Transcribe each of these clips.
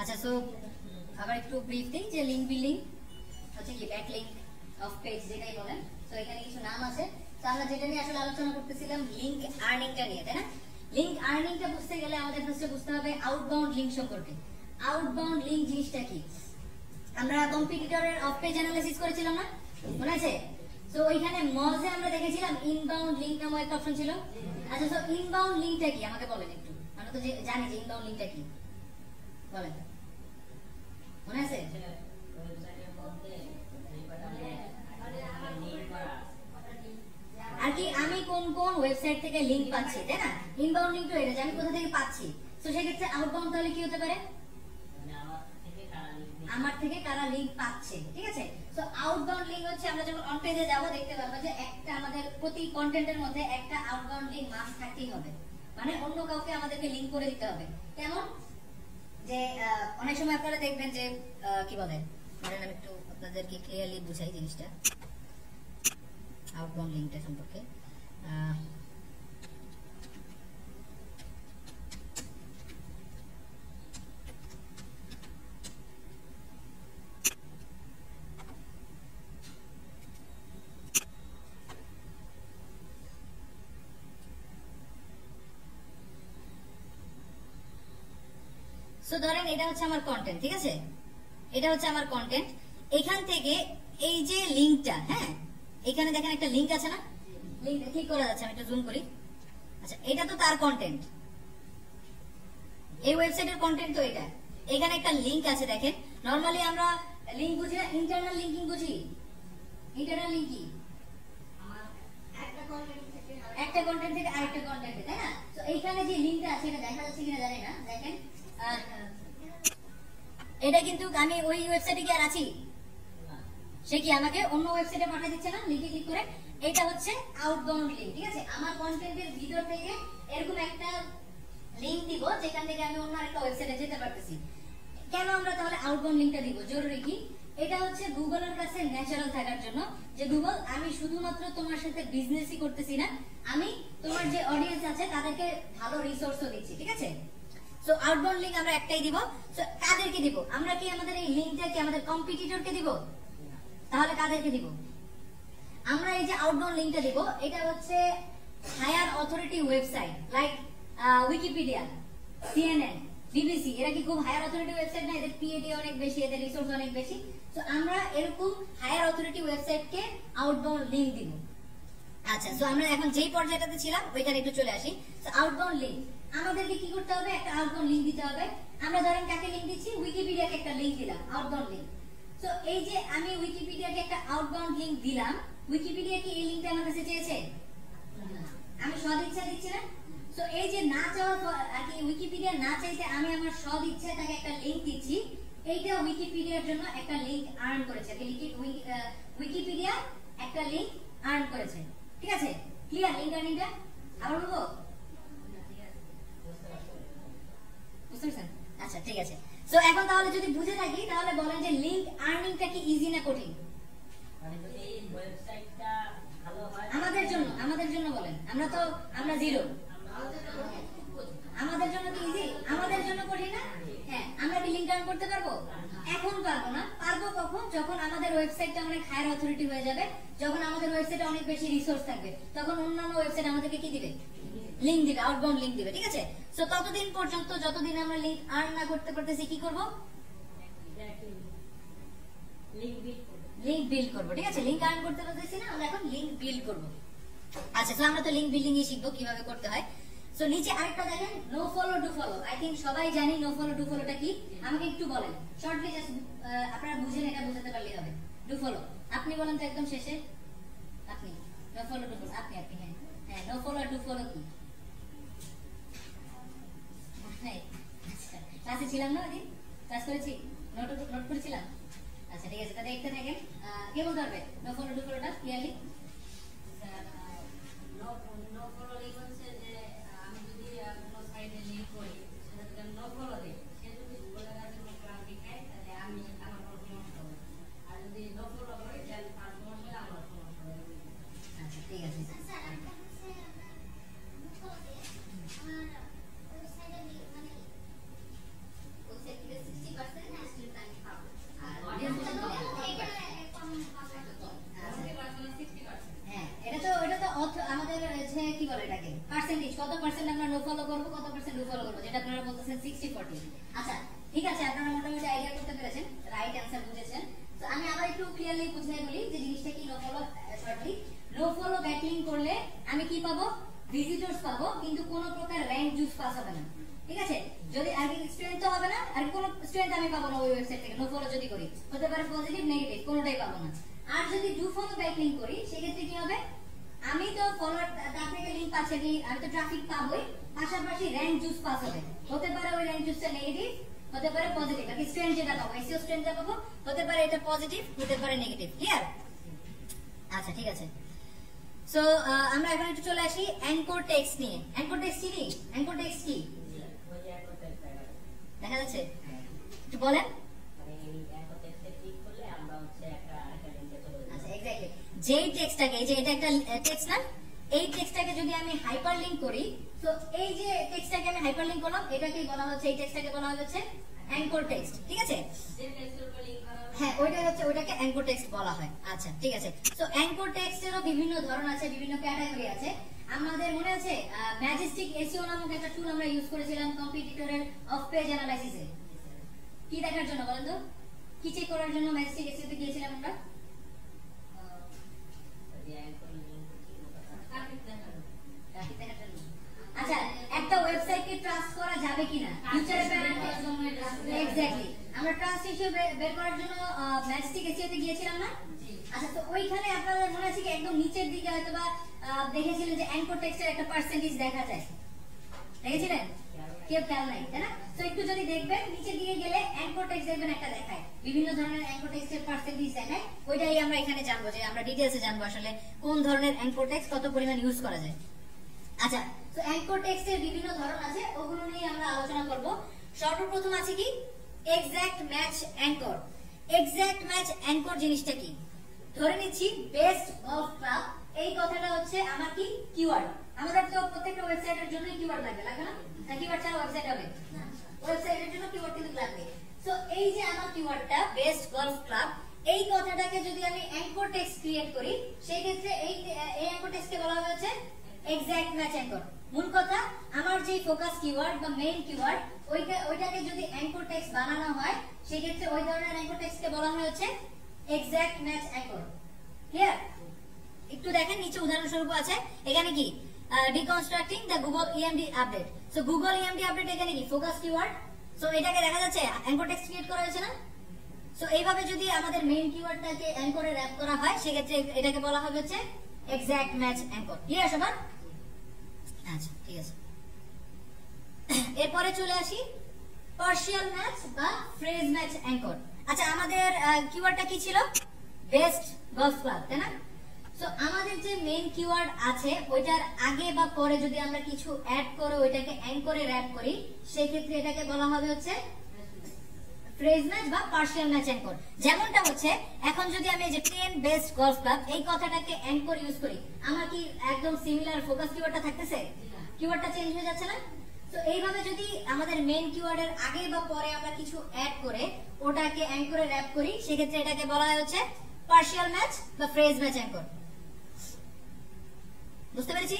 আচ্ছা, সো আবার একটু ব্রিফ দিই যে লিংক বিল্ডিং হচ্ছে কি ব্যাক লিংক অফ পেজ যেটাই বলেন। তো এখানে কিছু নাম আছে। তো আমরা যেটা নিয়ে আসলে আলোচনা করতেছিলাম লিংক আর্নিংটা নিয়ে, তাই না? লিংক আর্নিংটা বুঝতে গেলে আমাদের ফার্স্টে বুঝতে হবে আউটবাউন্ড লিংক সম্পর্কে। আউটবাউন্ড লিংক জিনিসটা কি? আমরা কম্পিটিটরের অফ পেজ অ্যানালাইসিস করেছিলাম না, মনে আছে? তো ওইখানে মজে আমরা দেখেছিলাম ইনবাউন্ড লিংক নামক একটা অপশন ছিল। আচ্ছা, তো ইনবাউন্ড লিংকটা কি আমাকে বলেন একটু। আমরা তো জানি যে ইনবাউন্ড লিংকটা কি, বলেন, মনে আছে? আর কি আমি কোন কোন ওয়েবসাইট থেকে লিংক পাচ্ছি, তাই না? ইনবাউন্ড লিংক তো এটা যে আমি কোথা থেকে পাচ্ছি। তো সেক্ষেত্রে আউটবাউন্ড তাহলে কি হতে পারে? আমার থেকে কারা লিংক পাচ্ছে, ঠিক আছে? তো আউটবাউন্ড লিংক হচ্ছে আমরা যখন অন পেজে যাব দেখতে পারবো যে একটা আমাদের প্রতি কন্টেন্টের মধ্যে একটা আউটবাউন্ড লিংক মাস্ট থাকতেই হবে, মানে অন্য কাউকে আমাদেরকে লিংক করে দিতে হবে। কেমন যে অনেক সময় আপনারা দেখবেন যে কি বলে, ধরেন আমি একটু আপনাদেরকে ক্লিয়ারলি বুঝাই জিনিসটা আউটবাউন্ড লিংকটা সম্পর্কে। সো ধরেন এটা হচ্ছে আমার কন্টেন্ট, ঠিক আছে? এটা হচ্ছে আমার কন্টেন্ট। এখান থেকে এই যে লিংকটা, হ্যাঁ, এখানে দেখেন একটা লিংক আছে না, লিংক ক্লিক করা যাচ্ছে, আমি একটু জুম করি। আচ্ছা, এটা তো তার কন্টেন্ট, এই ওয়েবসাইটের কন্টেন্ট তো এটা। এখানে একটা লিংক আছে দেখেন। নরমালি আমরা লিংক বুঝি না, ইন্টারনাল লিংকিং বুঝি। ইন্টারনাল লিংক কি? একটা কন্টেন্ট থেকে আরেকটা কন্টেন্টে, তাই না? তো এইখানে যে লিংকটা আছে এটা দেখা যাচ্ছে কিনা জানি না, দেখেন এটা কিন্তু আমি ওই ওয়েবসাইটে কি আর আছি? সে কি আমাকে অন্য ওয়েবসাইটে পাঠিয়ে দিচ্ছে না লিংকে ক্লিক করে? এটা হচ্ছে আউটবাউন্ড লিংক, ঠিক আছে? আমার কন্টেন্টের ভিতর থেকে এরকম একটা লিংক দিব যেখান থেকে আমি অন্য আরেকটা ওয়েবসাইটে যেতে পারতেছি। কেন আমরা তাহলে আউটবাউন্ড লিংকটা দিব? জরুরি কি? এটা হচ্ছে গুগলের কাছে ন্যাচারাল থাকার জন্য, যে গুগল আমি শুধুমাত্র তোমার সাথে বিজনেসই করতেছি না, আমি তোমার যে অডিয়েন্স আছে তাদেরকে ভালো রিসোর্সও দিচ্ছি, ঠিক আছে? সো আউটবাউন্ড লিংক আমরা একটাই দিব। সো কাদেরকে দিব? আমরা কি আমাদের এই লিংকটা কি আমাদের কম্পিটিটরকে দিব? তাহলে কাদেরকে দিব? আমরা এই যে আউটবাউন্ড লিংকটা দিব এটা হচ্ছে higher authority website like Wikipedia, CNN, BBC. এরা কি খুব হায়ার অথরিটি ওয়েবসাইট না? এদের পিএডি অনেক বেশি, এদের রিসোর্স অনেক বেশি। তো আমরা এরকম হায়ার অথরিটি ওয়েবসাইটকে আউটবাউন্ড লিংক দিব। আচ্ছা, সো আমরা এখন যেই পর্যায়টাতে ছিলাম ওইখানে একটু চলে আসি। সো আউটবাউন্ড লিংক আমাদেরকে কি করতে হবে? একটা আউটবাউন্ড লিংক দিতে হবে। আমরা ধরেন কাকে লিংক দিচ্ছি? উইকিপিডিয়াকে একটা লিংক দিলাম, আউটবাউন্ড লিংক। সো এই যে আমি উইকিপিডিয়াকে একটা আউটবাউন্ড লিংক দিলাম, উইকিপিডিয়া কি এই লিংকটা আমার কাছে চেয়েছে? আমি সদিচ্ছা দিচ্ছি না। সো এই যে না চাওয়া আর কি, উইকিপিডিয়া না চাইতে আমি আমার সদিচ্ছায় তাকে একটা লিংক দিচ্ছি, এইটা উইকিপিডিয়ার জন্য একটা লিংক আর্ন করেছে। উইকিপিডিয়া একটা লিংক আর্ন করেছে, ঠিক আছে? ক্লিয়ার লিংক আর্নিংটা? আবার বলবো? বুঝতে পারছেন? আচ্ছা, ঠিক আছে। সো এখন তাহলে যদি বুঝে থাকি তাহলে বলেন যে লিংক আর্নিংটা কি ইজি না কঠিন? আমাদের জন্য বলেন। আমরা জিরো। আমাদের জন্য কি ইজি? আমাদের জন্য কঠিন না? হ্যাঁ, আমরা কি লিংক আর্ন করতে পারবো? এখন পারবো না। পারবো কখন? যখন আমাদের ওয়েবসাইটটা অনেক হায়ার অথরিটি হয়ে যাবে, যখন আমাদের ওয়েবসাইটে অনেক বেশি রিসোর্স থাকবে, তখন অন্যান্য ওয়েবসাইট আমাদেরকে কি দিবে? লিংক দিবে, আউটবাউন্ড লিংক দিবে, ঠিক আছে? সো ততদিন পর্যন্ত যতদিন আমরা লিংক আর্ন না করতে পারতেছি কি করব? লিংক বিল্ড করব, ঠিক আছে? লিংক আর্ন করতে পারতেছি না, আমরা এখন লিংক বিল্ড করব। আচ্ছা, তো আমরা তো লিংক বিল্ডিং ই শিখবো কিভাবে করতে হয়। সো নিচে আরেকটা দেখেন, no follow do follow. I think সবাই জানি নো ফলো ডু ফলোটা কি। আমাকে একটু বলেন শর্টলি, জাস্ট আপনারা বুঝেন, এটা বোঝাতে পারলেই হবে। ডু ফলো আপনি বলেন তো একদম শেষে। আপনি নো ফলো ডু ফলো, আপনি হ্যাঁ হ্যাঁ, নো ফলো আর ডু ফলো কি? হ্যাঁ, ক্লাসে ছিলাম না ওদিন? ক্লাস করেছি, নোট করেছিলাম। আচ্ছা, ঠিক আছে, তাহলে একটা দেখেন, কে বলতে পারবে নো ফলো ডু ফলোটা ক্লিয়ারলি? নো ফলো লিঙ্ক হচ্ছে যে আমি যদি কোনো সাইটে লিংক করি, সেটা যদি আমি নো ফলো দিই, সে যদি গুগলের কাছে কোনো ক্লায়েন্ট দেখায় তাহলে আমি আমার কোনো সমস্যা হবে। আর যদি নো ফলো করি তাহলে তার সমস্যা হলে আমার সমস্যা হবে। আচ্ছা, ঠিক আছে। স্যার একটা হচ্ছে নো ফলো দিয়ে আমার ওয়েবসাইটে মানে ওয়েবসাইট থেকে 60 60-40। আচ্ছা ঠিক আছে, আপনারা মোটামুটি আইডিয়া করতে পেরেছেন, রাইট অ্যানসার বুঝেছেন। তো আমি আবার একটু ক্লিয়ারলি বুঝিয়ে বলি যে জিনিসটা কি। নো ফলো ব্যাকলিং করলে আমি কি পাবো? ভিজিটরস পাবো, কিন্তু কোনো প্রকার র‍্যাঙ্ক জুস পাস হবে না। ঠিক আছে, যদি আর কি স্টুডেন্ট তো হবে না, আর কোনো স্টুডেন্ট আমি পাবো না ওই ওয়েবসাইট থেকে। নো ফলো যদি করি হতে পারে পজিটিভ নেগেটিভ, কোনোটাই পাবো না। আর যদি ডু ফলো ব্যাকলিং করি সেক্ষেত্রে কি হবে? আমি তো ফলোয়ার তার থেকে লিংক পাচ্ছি, আমি তো ট্রাফিক পাবোই, পাশাপাশি র‍্যাঙ্ক জুস পাস হবে। হতে পারে ওই র‍্যাঙ্ক জুসটা নেগেটিভ, হতে পারে পজিটিভ। আর স্টুডেন্ট যেটা পাবো, এসইও স্টুডেন্ট যেটা পাবো, হতে পারে এটা পজিটিভ, হতে পারে নেগেটিভ। ক্লিয়ার? আচ্ছা ঠিক আছে। সো আমরা এখন একটু চলে আসি অ্যাঙ্কর টেক্সট নিয়ে। অ্যাঙ্কর টেক্সট চিনি? অ্যাঙ্কর টেক্সট কি দেখা যাচ্ছে? একটু বলেন। আচ্ছা এক্স্যাক্টলি, যেই টেক্সটটাকে, এই যে এটা একটা টেক্সট না, এই টেক্সটটাকে যদি আমি হাইপারলিংক করি, তো এই যে টেক্সটটাকে আমি হাইপারলিংক করলাম, এটাকেই বলা হচ্ছে, এই টেক্সটটাকে বলা হচ্ছে অ্যাঙ্কর টেক্সট। ঠিক আছে, হ্যাঁ ওইটাই হচ্ছে, ওইটাকে অ্যাঙ্কর টেক্সট বলা হয়। আচ্ছা ঠিক আছে। তো অ্যাঙ্কর টেক্সটেরও বিভিন্ন ধরন আছে, বিভিন্ন ক্যাটাগরি আছে। আমাদের মনে আছে ম্যাজেস্টিক এসইও নামক একটা টুল আমরা ইউজ করেছিলাম কম্পিটিটরের অফ পেজ অ্যানালাইসিসে। কি দেখার জন্য বলেন তো? কি চেক করার জন্য ম্যাজেস্টিক এসইও তে গিয়েছিলাম আমরা? আচ্ছা, একটা ওয়েবসাইটকে ট্রাস্ট করা যাবে কিনা ফিউচারে এক্স্যাক্টলি আমরা ট্রাস্ট ইস্যু বের করার জন্য ম্যাজেস্টিক এসইও তে গিয়েছিলাম না? আচ্ছা, তো ওইখানে আপনাদের মনে আছে কি একদম নিচের দিকে হয়তোবা দেখেছিলেন যে অ্যাঙ্কর টেক্সটের একটা পার্সেন্টেজ দেখা যায়, দেখেছিলেন? কেউ খেয়াল নাই, তাই না? তো একটু যদি দেখবেন নিচের দিকে গেলে অ্যাঙ্কর টেক্সট দেখবেন একটা দেখায়, বিভিন্ন ধরনের অ্যাঙ্কর টেক্সটের পার্সেন্টেজ দেখায়। ওইটাই আমরা এখানে জানবো, যে আমরা ডিটেইলসে জানবো আসলে কোন ধরনের অ্যাঙ্কর টেক্সট কত পরিমাণ ইউজ করা যায়। আচ্ছা, তো অ্যাঙ্কর টেক্সটের বিভিন্ন ধরন আছে, ওগুলো নিয়ে আমরা আলোচনা করব। সর্বপ্রথম আছে কি exact match anchor. Exact match anchor জিনিসটা কি? ধরে নিচ্ছি বেস্ট অফ ক্লাব, এই কথাটা হচ্ছে আমার কি কিওয়ার্ড। আমাদের তো প্রত্যেকটা ওয়েবসাইটের জন্য কিওয়ার্ড লাগবে, লাগে না? না কিওয়ার্ড ছাড়া ওয়েবসাইট হবে না, ওয়েবসাইটের জন্য কিওয়ার্ড কিন্তু লাগবে। সো এই যে আমার কিওয়ার্ডটা বেস্ট গলফ ক্লাব, এই কথাটাকে যদি আমি অ্যাঙ্কর টেক্সট ক্রিয়েট করি, সেই ক্ষেত্রে এই অ্যাঙ্কর টেক্সটকে বলা হচ্ছে এক্সাক্ট ম্যাচ অ্যাঙ্কর। মূল কথা, আমার যে ফোকাস কিওয়ার্ড বা মেইন কিওয়ার্ড, ওইটাকে যদি অ্যাঙ্কর টেক্সট বানানো হয়, সেই ক্ষেত্রে ওই ধরনের অ্যাঙ্কর টেক্সটকে বলা হয় হচ্ছে এক্সাক্ট ম্যাচ অ্যাঙ্কর। ক্লিয়ার? একটু দেখেন নিচে উদাহরণস্বরূপ আছে, এখানে কি deconstructing the Google EMD update. So Google EMD update এখানে কি ফোকাস কিওয়ার্ড। সো এটাকে দেখা যাচ্ছে অ্যাঙ্কর টেক্সট ক্রিয়েট করা হয়েছে না? সো এইভাবে যদি আমাদের মেইন কিওয়ার্ডটাকে অ্যাঙ্করে র‍্যাপ করা হয়, সেক্ষেত্রে এটাকে বলা হবে হচ্ছে এক্সাক্ট ম্যাচ অ্যাঙ্কর। ক্লিয়ার সবার? আচ্ছা ঠিক আছে। এরপরে চলে আসি পার্শিয়াল ম্যাচ বা ফ্রেজ ম্যাচ অ্যাঙ্কর। আচ্ছা, আমাদের কিওয়ার্ডটা কি ছিল? বেস্ট গলফ ক্লাব, তাই না? সো আমাদের যে মেইন কিওয়ার্ড আছে, ওইটার আগে বা পরে যদি আমরা কিছু অ্যাড করে ওইটাকে অ্যাঙ্করে র‍্যাপ করি, সেই ক্ষেত্রে এটাকে বলা হবে হচ্ছে ফ্রেজ ম্যাচ বা পার্শিয়াল ম্যাচ অ্যাঙ্কর। যেমনটা হচ্ছে এখন যদি আমি এই যে 10 বেস্ট গলফ ক্লাব, এই কথাটাকে অ্যাঙ্কর ইউজ করি, আমার কি একদম সিমিলার ফোকাস কিওয়ার্ডটা থাকতেছে? কিওয়ার্ডটা চেঞ্জ হয়ে যাচ্ছে না? তো এইভাবে যদি আমাদের মেইন কিওয়ার্ডের আগে বা পরে আমরা কিছু অ্যাড করে ওটাকে অ্যাঙ্করে র‍্যাপ করি, সেক্ষেত্রে এটাকে বলা হয় হচ্ছে পার্শিয়াল ম্যাচ বা ফ্রেজ ম্যাচ অ্যাঙ্কর। বুঝতে পেরেছি?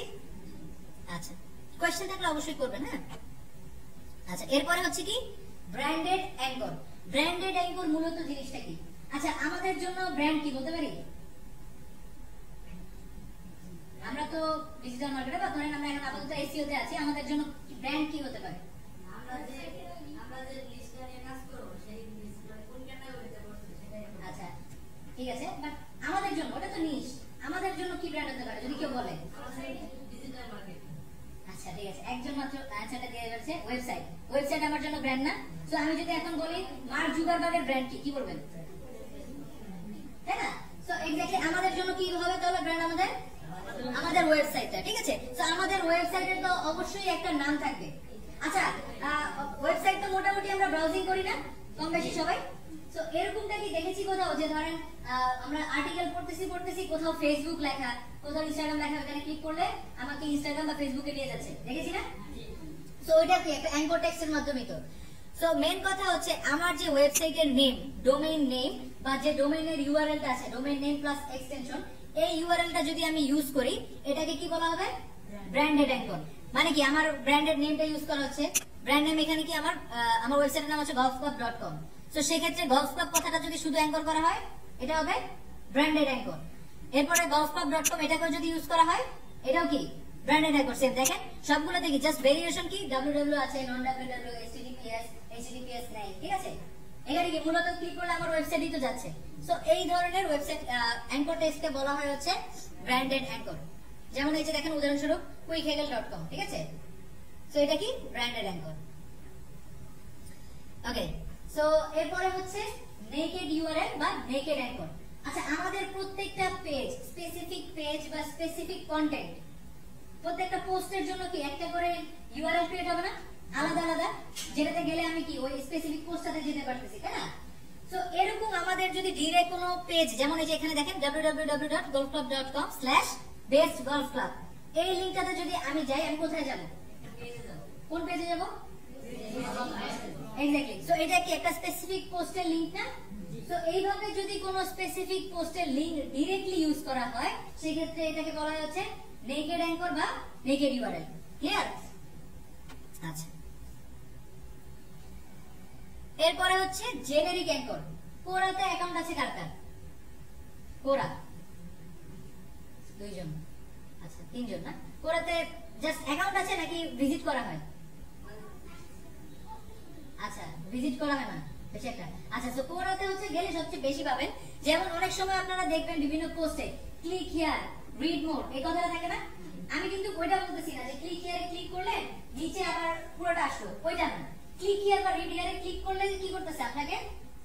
আচ্ছা, কোশ্চেন থাকলে অবশ্যই করবেন। হ্যাঁ, আচ্ছা এরপরে হচ্ছে কি ব্র্যান্ডেড অ্যাঙ্কর। ব্র্যান্ডেড অ্যাঙ্কর মূলত জিনিসটা কি? আচ্ছা, আমাদের জন্য ব্র্যান্ড কি বলতে পারি? আমরা তো ডিজিটাল মার্কেটে বা ধরেন আমরা এখন আপাতত এসইও তে আছি, আমাদের জন্য ব্র্যান্ড কি হতে পারে? আমরা যে লিস্টটা নিয়ে কাজ করব, সেই লিস্টটা কোন ক্যাটাগরিতে পড়ছে সেটাই। আচ্ছা ঠিক আছে, বাট আমাদের জন্য ওটা তো নিশ, আমাদের জন্য কি ব্র্যান্ড হতে পারে যদি কেউ বলে? Digital market. আচ্ছা ঠিক আছে, একজন মাত্র আনসারটা দিয়ে যাচ্ছে ওয়েবসাইট। ওয়েবসাইট আমার জন্য ব্র্যান্ড না? সো আমি যদি এখন বলি মার্ক জুকারবার্গের ব্র্যান্ড কি বলবেন? তাই না? সো এক্স্যাক্টলি আমাদের জন্য কি হবে তাহলে ব্র্যান্ড? আমাদের ওয়েবসাইটটা। ঠিক আছে, তো আমাদের ওয়েবসাইটের তো অবশ্যই একটা নাম থাকবে। আচ্ছা, ওয়েবসাইট তো মোটামুটি আমরা ব্রাউজিং করি না কম বেশি সবাই? তো এরকমটা কি দেখেছি কোথাও যে ধরেন আমরা আর্টিকেল পড়তেছি, কোথাও ফেসবুক লেখা, কোথাও ইনস্টাগ্রাম লেখা, ওখানে ক্লিক করলে আমাকে ইনস্টাগ্রাম বা ফেসবুকে নিয়ে যাচ্ছে, দেখেছি না? তো ওইটা কি একটা অ্যাঙ্কর টেক্সটের মাধ্যমে তো। সো মেইন কথা হচ্ছে আমার যে ওয়েবসাইটের নেম, ডোমেইন নেম বা যে ডোমেইনের ইউআরএলটা আছে, ডোমেইন নেম প্লাস এক্সটেনশন, এই ইউআরএলটা যদি আমি ইউজ করি, এটাকে কি বলা হবে? Branded anchor. মানে কি আমার ব্র্যান্ডেড নেমটা ইউজ করা হচ্ছে, ব্র্যান্ড নেম এখানে কি আমার ওয়েবসাইটের নাম আছে golfclub.com। সো সেই ক্ষেত্রে গলফ ক্লাব কথাটা যদি শুধু অ্যাঙ্কর করা হয় এটা হবে ব্র্যান্ডেড অ্যাঙ্কর। এরপরে golfclub.com এটাকেও যদি ইউজ করা হয় এটাও কি ব্র্যান্ডেড অ্যাঙ্কর। সেম দেখেন সবগুলো দেখি জাস্ট ভেরিয়েশন কি www আছে, নন www, https নাই, ঠিক আছে। এখানে কি মূলত ক্লিক করলে আমার ওয়েবসাইটই তো যাচ্ছে। সো এই ধরনের ওয়েবসাইট অ্যাঙ্কর টেক্সটকে বলা হয় হচ্ছে ব্র্যান্ডেড অ্যাঙ্কর। যেমন এই যে দেখেন উদাহরণস্বরূপ quickhegel.com, ঠিক আছে। সো এটা কি ব্র্যান্ডেড অ্যাঙ্কর। ওকে, সো এরপরে হচ্ছে নেকেড ইউআরএল বা নেকেড অ্যাঙ্কর। আচ্ছা, আমাদের প্রত্যেকটা পেজ, স্পেসিফিক পেজ বা স্পেসিফিক কন্টেন্ট, প্রত্যেকটা পোস্টের জন্য কি একটা করে ইউআরএল ক্রিয়েট হবে না, আলাদা আলাদা, যেটাতে গেলে আমি কি ওই স্পেসিফিক পোস্টটাতে যেতে পারতেছি, তাই না। সো এরকম আমাদের যদি ডিরেক্ট কোনো পেজ, যেমন এই যে এখানে দেখেন www.golfclub.com/bestgolfclub, এই লিংকটাতে যদি আমি যাই, আমি কোথায় যাব, কোন পেজে যাব, এক্স্যাক্টলি। সো এটা কি একটা স্পেসিফিক পোস্টের লিংক না। সো এইভাবে যদি কোনো স্পেসিফিক পোস্টের লিংক ডাইরেক্টলি ইউজ করা হয় সেক্ষেত্রে এটাকে বলা হচ্ছে নেকেড অ্যাঙ্কর বা নেকেড ইউআরএল। ক্লিয়ার? আচ্ছা, এরপরে হচ্ছে জেনারিক অ্যাঙ্কর। কোরাতে অ্যাকাউন্ট আছে কার কার? কোরা দুইজন, আচ্ছা তিনজন না। কোরাতে জাস্ট অ্যাকাউন্ট আছে নাকি ভিজিট করা হয়? আচ্ছা, ভিজিট করা হয় না বেশি একটা। আচ্ছা, সো কোরাতে হচ্ছে গেলে সবচেয়ে বেশি পাবেন। যেমন অনেক সময় আপনারা দেখবেন বিভিন্ন পোস্টে ক্লিক হিয়ার, রিড মোর, এই কথাটা থাকে না। আমি কিন্তু ওইটা বলতেছি না যে ক্লিক হিয়ারে ক্লিক করলে নিচে আবার পুরোটা আসলো, ওইটা না। ক্লিক হিয়ার বা রিড হিয়ারে ক্লিক করলে কি করতেছে, আপনাকে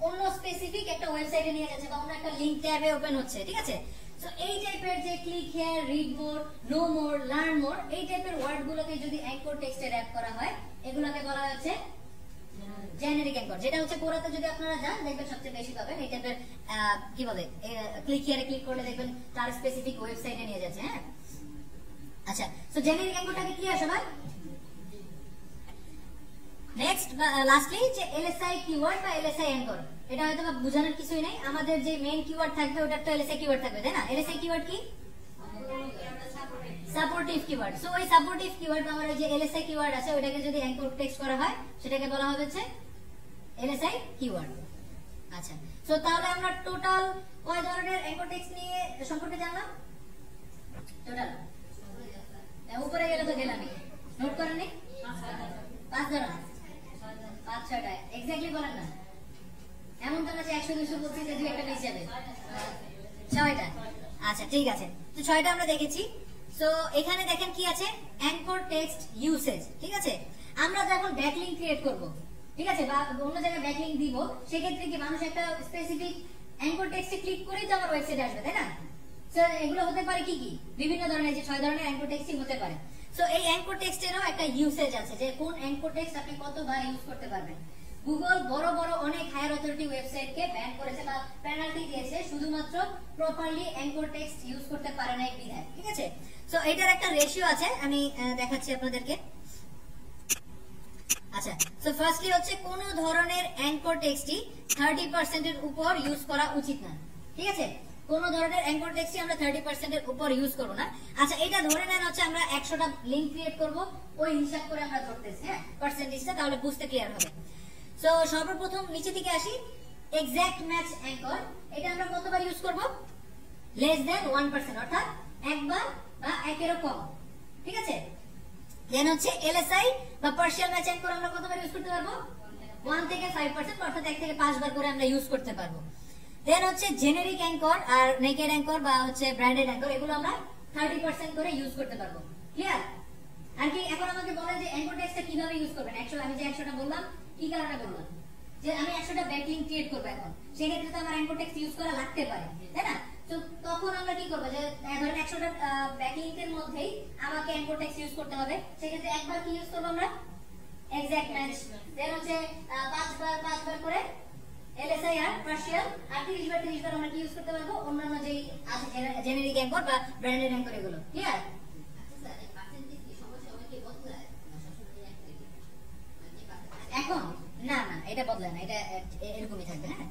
অন্য স্পেসিফিক একটা ওয়েবসাইটে নিয়ে যাচ্ছে বা অন্য একটা লিংক ট্যাবে ওপেন হচ্ছে, ঠিক আছে। সো এই টাইপের যে click here, read more, know more, learn more, এই টাইপের ওয়ার্ডগুলোকে যদি অ্যাঙ্কর টেক্সটে র‍্যাপ করা হয় এগুলোকে বলা হচ্ছে জেনারিক অ্যাঙ্কর। যেটা হচ্ছে কোরাতে যদি আপনারা যান দেখবেন সবচেয়ে বেশি পাবেন এই টাইপের কি বলে, ক্লিক হিয়ারে ক্লিক করলে দেখবেন তার স্পেসিফিক ওয়েবসাইটে নিয়ে যাচ্ছে। হ্যাঁ, আচ্ছা, সো জেনারিক অ্যাঙ্করটাকে ক্লিয়ার সবাই? নেক্সট লাস্টলি যে এলএসআই কিওয়ার্ড বা এলএসআই অ্যাঙ্কর, এটা হয়তো বোঝানোর কিছুই নাই। আমাদের যে মেইন কিওয়ার্ড থাকবে ওটার তো এলএসআই কিওয়ার্ড থাকবে, তাই না। এলএসআই কিওয়ার্ড কি? Supportive keyword. সো ওই সাপোর্টিভ কিওয়ার্ড বা আমাদের যে এলএসআই কিওয়ার্ড আছে ওটাকে যদি অ্যাঙ্কর টেক্সট করা হয় সেটাকে বলা হবে হচ্ছে এলএসআই কিওয়ার্ড। আচ্ছা, সো তাহলে আমরা টোটাল কয় ধরনের অ্যাঙ্কর টেক্সট নিয়ে সম্পর্কে জানলাম? টোটাল উপরে গেলে তো গেলামই, নোট করেন নি? 5 ধরনের, 5-6টা এক্স্যাক্টলি বলেন না, এমন তো না যে 100-200 বলছি যে দুই একটা মিস যাবে। 6টা, আচ্ছা ঠিক আছে। তো 6টা আমরা দেখেছি। সো এখানে দেখেন কি আছে, অ্যাঙ্কর টেক্সট ইউসেজ, ঠিক আছে। আমরা যখন ব্যাকলিংক ক্রিয়েট করব, ঠিক আছে, বা অন্য জায়গায় ব্যাকলিংক দিব, সেক্ষেত্রে কি মানুষ একটা স্পেসিফিক অ্যাঙ্কর টেক্সটে ক্লিক করেই তো আমার ওয়েবসাইটে আসবে, তাই না। সো এগুলো হতে পারে কি কি, বিভিন্ন ধরনের, যে 6 ধরনের অ্যাঙ্কর টেক্সটই হতে পারে। সো এই অ্যাঙ্কর টেক্সটেরও একটা ইউসেজ আছে যে কোন অ্যাঙ্কর টেক্সট আপনি কতবার ইউজ করতে পারবেন। গুগল বড় বড় অনেক হায়ার অথরিটি ওয়েবসাইটকে ব্যান করেছে বা পেনাল্টি দিয়েছে শুধুমাত্র প্রপারলি অ্যাঙ্কর টেক্সট ইউজ করতে পারে না এই বিধায়, ঠিক আছে। সো এটার একটা রেশিও আছে, আমি দেখাচ্ছি আপনাদেরকে। আচ্ছা, সো ফার্স্টলি হচ্ছে কোন ধরনের অ্যাঙ্কর টেক্সটই 30% এর উপর ইউজ করা উচিত না, ঠিক আছে। কোন ধরনের অ্যাঙ্কর টেক্সটই আমরা 30% এর উপর ইউজ করব না। আচ্ছা, এটা ধরে নেন হচ্ছে আমরা 100টা লিংক ক্রিয়েট করব, ওই হিসাব করে আমরা ধরতেছি, হ্যাঁ, পার্সেন্টেজটা, তাহলে বুঝতে ক্লিয়ার হবে। সো সর্বপ্রথম নিচে থেকে আসি, এক্সাক্ট ম্যাচ অ্যাঙ্কর, এটা আমরা কতবার ইউজ করব? লেস দ্যান 1%, অর্থাৎ একবার বা একেরও কম, ঠিক আছে। দেন হচ্ছে এলএসআই বা পার্শিয়াল ম্যাচ অ্যাঙ্কর আমরা কতবার ইউজ করতে পারবো? 1 থেকে 5%, অর্থাৎ 1 থেকে 5 বার করে আমরা ইউজ করতে পারবো। দেন হচ্ছে জেনারিক অ্যাঙ্কর আর নেকেড অ্যাঙ্কর বা হচ্ছে ব্র্যান্ডেড অ্যাঙ্কর, এগুলো আমরা 30% করে ইউজ করতে পারবো। ক্লিয়ার? আর কি এখন আমাকে বলেন যে অ্যাঙ্কর টেক্সটটা কিভাবে ইউজ করবেন। আমি যে 100টা বললাম, কি কারণে বললাম? যে আমি 100টা ব্যাকলিংক ক্রিয়েট করব, এখন সেক্ষেত্রে তো আমার অ্যাঙ্কর টেক্সট ইউজ করা লাগতে পারে, তাই না। তো তখন আমরা কি করব, যে ধরেন 100টা ব্যাকলিংকের মধ্যেই আমাকে অ্যাঙ্কর টেক্সট ইউজ করতে হবে, সেক্ষেত্রে একবার কি ইউজ করব আমরা? Exact match. দেন হচ্ছে 5 বার করে এলএসআই আর পার্শিয়াল, আর 30 বার আমরা কি ইউজ করতে পারবো? অন্যান্য যেই আছে জেনারিক অ্যাঙ্কর বা ব্র্যান্ডেড অ্যাঙ্কর, এগুলো। ক্লিয়ার? এখন না না, এটা বদলায় না, এটা এরকমই থাকবে। হ্যাঁ,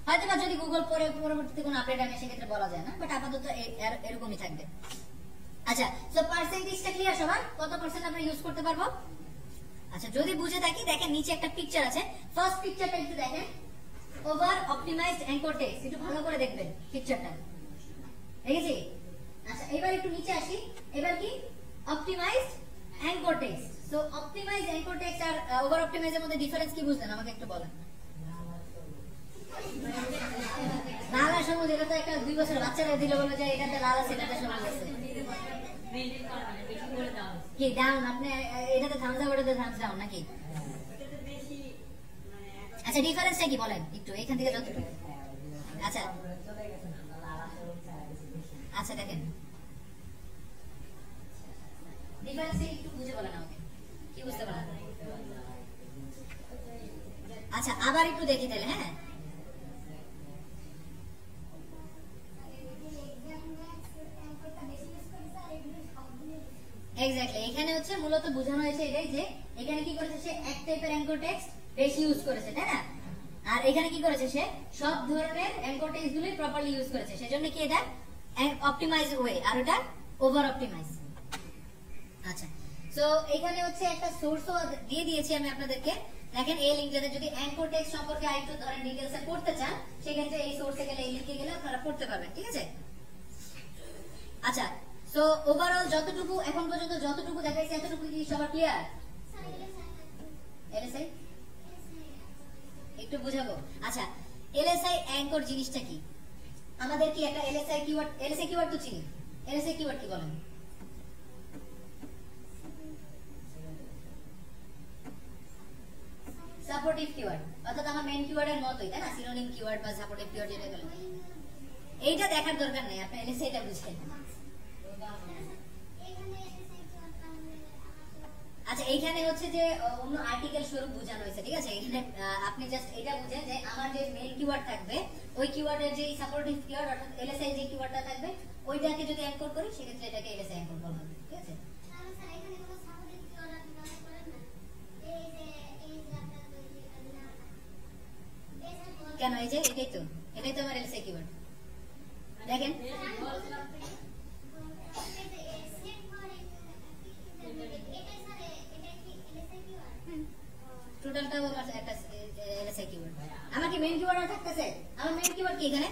হয়তো বা যদি গুগল পরবর্তীতে কোনো আপডেট আনে সেক্ষেত্রে বলা যায় না, বাট আপাতত এরকমই থাকবে। আচ্ছা, সো পার্সেন্টেজটা ক্লিয়ার সবার? কত পার্সেন্ট আমরা ইউজ করতে পারবো? আচ্ছা যদি বুঝে থাকি দেখেন নিচে একটা পিকচার আছে, ফার্স্ট পিকচারটা একটু দেখেন, ওভার অপটিমাইজড অ্যাঙ্কর টেক্সট, একটু ভালো করে দেখবেন পিকচারটা, দেখেছি? আচ্ছা এবার একটু নিচে আসি, এবার কি optimised anchor text. So optimised anchor text আর ওভার অপটিমাইজের মধ্যে ডিফারেন্স কি বুঝলেন আমাকে একটু বলেন। লাল আর সবুজ, এটা তো একটা 2 বছর বাচ্চারা দিলে বলে যে এটাতে লাল আছে এটাতে সবুজ আছে, কি ডাউন? আপনি এটাতে থামস আপ ওটাতে থামস ডাউন নাকি? আচ্ছা ডিফারেন্সটা কি বলেন একটু এখান থেকে যতটুকু। আচ্ছা আচ্ছা দেখেন ডিফারেন্সটা একটু বুঝে বলেন আমাকে, কি বুঝতে পারলেন? আচ্ছা আবার একটু দেখি তাহলে। হ্যাঁ এক্স্যাক্টলি, এখানে হচ্ছে মূলত বোঝানো হয়েছে এটাই যে এখানে কি করেছে সে এক টাইপের অ্যাঙ্কর টেক্সট বেশি ইউজ করেছে, তাই না? আর এখানে কি করেছে সে সব ধরনের অ্যাঙ্কর টেক্সট গুলি প্রপারলি ইউজ করেছে, সেজন্য কি এটা অপটিমাইজ ওয়ে আর ওটা ওভার অপটিমাইজ। আচ্ছা সো এখানে হচ্ছে একটা সোর্সও দিয়ে দিয়েছি আমি আপনাদেরকে, দেখেন এই লিংকটাতে যদি অ্যাঙ্কর টেক্সট সম্পর্কে আরেকটু ধরেন ডিটেইলসে পড়তে চান সেক্ষেত্রে এই সোর্সে গেলে এই লিংকে গেলে আপনারা পড়তে পারবেন, ঠিক আছে? আচ্ছা সো ওভারঅল যতটুকু এখন পর্যন্ত যতটুকু দেখাইছি এতটুকু কি সবার ক্লিয়ার? এলএসআই একটু বুঝাবো। আচ্ছা এলএসআই অ্যাঙ্কর জিনিসটা কি? আমাদের কি একটা এলএসআই কিওয়ার্ড তো চিনি, এলএসআই কিওয়ার্ড কি বলেন? সাপোর্টিভ কিওয়ার্ড, অর্থাৎ আমার মেইন কিওয়ার্ডের মতই, তাই না? সিনোনিম কিওয়ার্ড বা সাপোর্টিভ কিওয়ার্ড যেটা বলেন, এইটা দেখার দরকার নেই, আপনি এলএসআইটা বুঝেন। আচ্ছা এইখানে হচ্ছে যে অন্য আর্টিকেল স্বরূপ বোঝানো হয়েছে, ঠিক আছে? এখানে আপনি জাস্ট এটা বুঝেন যে আমার যে মেইন কিওয়ার্ড থাকবে ওই কিওয়ার্ডের যে সাপোর্টিভ কিওয়ার্ড অর্থাৎ এলএসআই যে কিওয়ার্ডটা থাকবে ওইটাকে যদি অ্যাঙ্কর করি সেক্ষেত্রে এটাকে এলএসআই অ্যাঙ্কর বলা হবে, ঠিক আছে? কেন? এই যে এটাই তো আমার এলএসআই কিওয়ার্ড, দেখেন টোটালটা আমার একটা এলএসআই কিওয়ার্ড। আমার কি মেইন কিওয়ার্ড থাকতেছে? আমার মেইন কিওয়ার্ড কি এখানে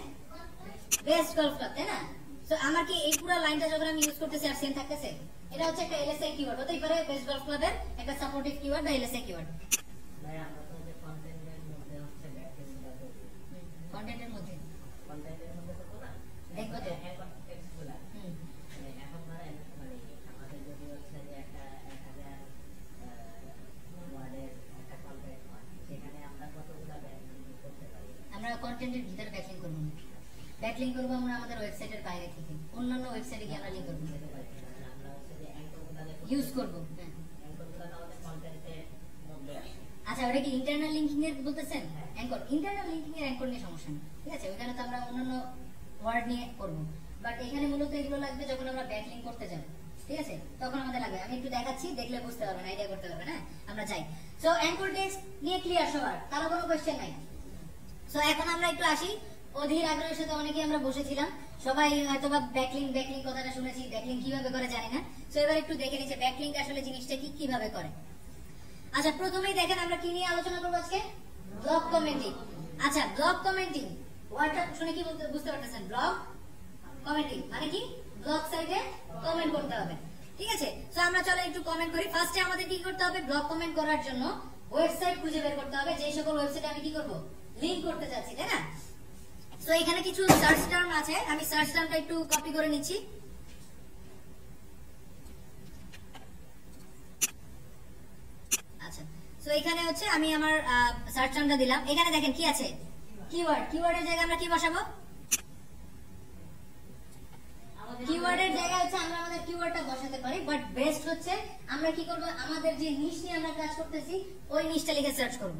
বেস্ট গলফ ক্লাব, তাই না? সো আমার কি এই পুরো লাইনটা যখন আমি ইউজ করতেছি আর সেম থাকতেছে? এটা হচ্ছে একটা এলএসআই কিওয়ার্ড, হতেই পারে বেস্ট গলফ ক্লাবের একটা সাপোর্টিভ কিওয়ার্ড বা এলএসআই কিওয়ার্ড। ভাই আমরা তো যে কন্টেন্টের মধ্যে হচ্ছে কন্টেন্টের মধ্যে তো কোনা দেখো তো এখন টেক্সটগুলা এখন ধরেন মানে আমাদের যদি হচ্ছে যে একটা 1000 ওয়ার্ডের একটা কন্টেন্ট হয় সেখানে আমরা কতগুলা ব্যাকলিংক করতে পারি? আমরা কন্টেন্টের ভিতরে ব্যাকলিংক করব না, ব্যাকলিংক করব আমরা আমাদের ওয়েবসাইটের বাইরে থেকে অন্যান্য ওয়েবসাইটে গিয়ে আমরা লিংক করব, আমরা হচ্ছে যে অ্যাঙ্করগুলা ইউজ করব। হ্যাঁ অ্যাঙ্করগুলা আমাদের কন্টেন্টের মধ্যে। আচ্ছা ওটা কি ইন্টারনাল লিংকিং এর বলতেছেন? অ্যাঙ্কর ইন্টারনাল লিংকিং এর অ্যাঙ্কর নিয়ে সমস্যা নেই, ঠিক আছে? ওখানে তো আমরা অন্যান্য ওয়ার্ড নিয়ে করব, বাট এখানে মূলত এগুলো লাগবে যখন আমরা ব্যাকলিংক করতে যাব, ঠিক আছে? তখন আমাদের লাগবে। আমি একটু দেখাচ্ছি, দেখলে বুঝতে পারবেন, আইডিয়া করতে পারবেন। হ্যাঁ আমরা যাই। সো অ্যাঙ্কর টেক্সট নিয়ে ক্লিয়ার সবার? কারো কোনো কোশ্চেন নাই? সো এখন আমরা একটু আসি, অধীর আগ্রহের সাথে অনেকেই আমরা বসেছিলাম, সবাই হয়তোবা ব্যাকলিংক কথাটা শুনেছি, ব্যাকলিংক কিভাবে করে জানি না। সো এবার একটু দেখে নিচ্ছি ব্যাকলিংক আসলে জিনিসটা কি, কিভাবে করে। আচ্ছা প্রথমেই দেখেন আমরা কি নিয়ে আলোচনা করবো আজকে? Blog commenting. আচ্ছা ব্লগ কমেন্টিং ওয়ার্ডটা শুনে কি বুঝতে পারতেছেন? ব্লগ কমেন্টিং মানে কি? ব্লগ সাইটে কমেন্ট করতে হবে, ঠিক আছে? সো আমরা চলো একটু কমেন্ট করি। ফার্স্টে আমাদের কি করতে হবে? ব্লগ কমেন্ট করার জন্য ওয়েবসাইট খুঁজে বের করতে হবে, যে সকল ওয়েবসাইটে আমি কি করব লিংক করতে যাচ্ছি, তাই না? সো এখানে কিছু সার্চ টার্ম আছে, আমি সার্চ টার্মটা একটু কপি করে নিচ্ছি। আচ্ছা সো এখানে হচ্ছে আমি আমার সার্চ টার্মটা দিলাম, এখানে দেখেন কি আছে? কিওয়ার্ড। কিওয়ার্ডের জায়গায় আমরা কি বসাবো? কিওয়ার্ডের জায়গায় হচ্ছে আমরা আমাদের কিওয়ার্ডটা বসাতে পারি, বাট বেস্ট হচ্ছে আমরা কি করব? আমাদের যে নিশ নিয়ে আমরা কাজ করতেছি ওই নিশটা লিখে সার্চ করব।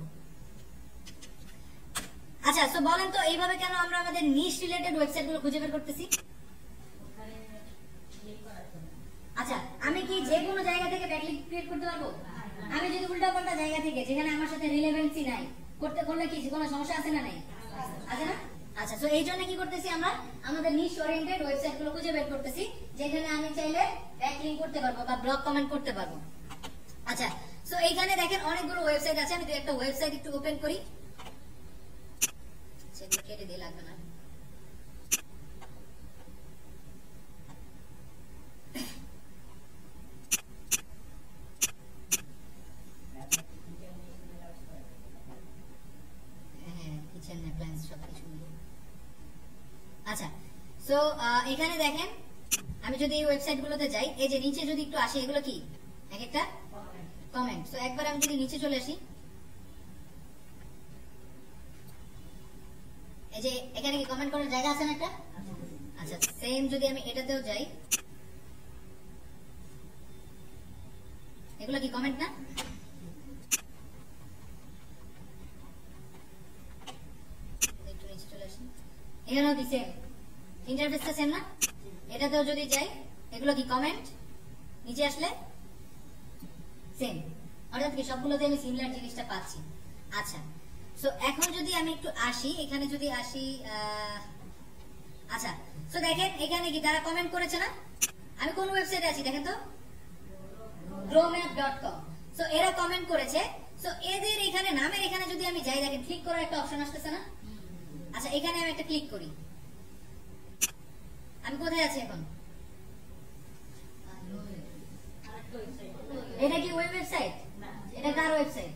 আচ্ছা সো বলেন তো এইভাবে কেন আমরা আমাদের নিশ রিলেটেড ওয়েবসাইটগুলো খুঁজে বের করতেছি? আচ্ছা আমি কি যে কোনো জায়গা থেকে ব্যাকলিংক ক্রিয়েট করতে পারবো? আমি যদি উল্টাপাল্টা জায়গা থেকে যেখানে আমার সাথে রিলেভেন্সি নাই করলে কি কোনো সমস্যা আছে না? নাই, আছে না? আচ্ছা সো এই জন্য কি করতেছি আমরা আমাদের নিশ ওরিয়েন্টেড ওয়েবসাইটগুলো খুঁজে বের করতেছি যেখানে আমি চাইলে ব্যাকলিংক করতে পারবো বা ব্লগ কমেন্ট করতে পারবো। আচ্ছা সো সো এইখানে দেখেন অনেকগুলো ওয়েবসাইট আছে, আমি একটা ওয়েবসাইট একটু ওপেন করি, সেটা কেটে দিয়ে লাগবে না। আচ্ছা, সো এখানে দেখেন আমি যদি এই ওয়েবসাইট গুলোতে যাই, এই যে নিচে যদি একটু আসি, এগুলো কি এক একটা কমেন্ট। সো একবার আমি যদি নিচে চলে আসি, এই যে এখানে কি কমেন্ট করার জায়গা আছে না একটা? আচ্ছা, সেম যদি আমি এটাতেও যাই, এগুলো কি কমেন্ট না? একটু নিচে চলে আসি, এখানেও কি সেম ইন্টারফেসটা সেম না? এটাতেও যদি যাই, এগুলো কি কমেন্ট? নিচে আসলে সেম, অর্থাৎ কি সবগুলোতে আমি সিমিলার জিনিসটা পাচ্ছি। আচ্ছা, সো এখন যদি আমি একটু আসি, এখানে যদি আসি, আচ্ছা, সো দেখেন এখানে কি তারা কমেন্ট করেছে না? আমি কোন ওয়েবসাইটে আছি দেখেন তো, growmap.com। সো এরা কমেন্ট করেছে। সো এদের এখানে নামের এখানে যদি আমি যাই, দেখেন ক্লিক করার একটা অপশন আসতেছে না? আচ্ছা, এখানে আমি একটা ক্লিক করি, আমি কোথায় আছি এখন? এটা কি ওয়েবসাইট? এটা কার ওয়েবসাইট?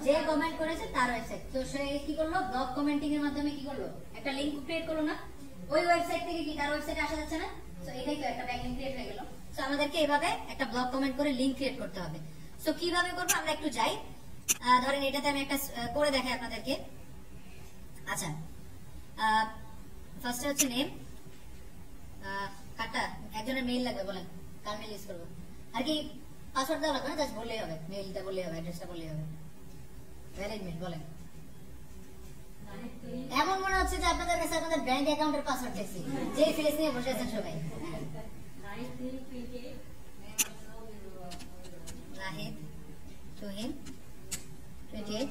যে কমেন্ট করেছে তার ওয়েবসাইট। তো সে কি করলো? ব্লগ কমেন্টিং এর মাধ্যমে কি করলো? একটা লিংক ক্রিয়েট করলো না? ওই ওয়েবসাইট থেকে কি তার ওয়েবসাইটে আসা যাচ্ছে না? সো এটাই তো একটা ব্যাকলিংক ক্রিয়েট হয়ে গেল। সো আমাদেরকে এভাবে একটা ব্লগ কমেন্ট করে লিংক ক্রিয়েট করতে হবে। সো কিভাবে করব আমরা একটু যাই, ধরেন এটাতে আমি একটা করে দেখাই আপনাদেরকে। আচ্ছা, ফার্স্টে হচ্ছে নেম, কাটা একজনের মেইল লাগবে, বলেন কার মেইল ইউজ করবো? আর কি পাসওয়ার্ড দেওয়া লাগবে না, জাস্ট বললেই হবে, মেইলটা বললেই হবে, অ্যাড্রেসটা বললেই হবে। ভ্যালিড মেইল বলেন। এমন মনে হচ্ছে যে আপনাদের কাছে আপনাদের ব্যাংক অ্যাকাউন্টের পাসওয়ার্ড চাইছি, যে ফেস নিয়ে বসে আছেন সবাই। নাহিদ তুহিন 28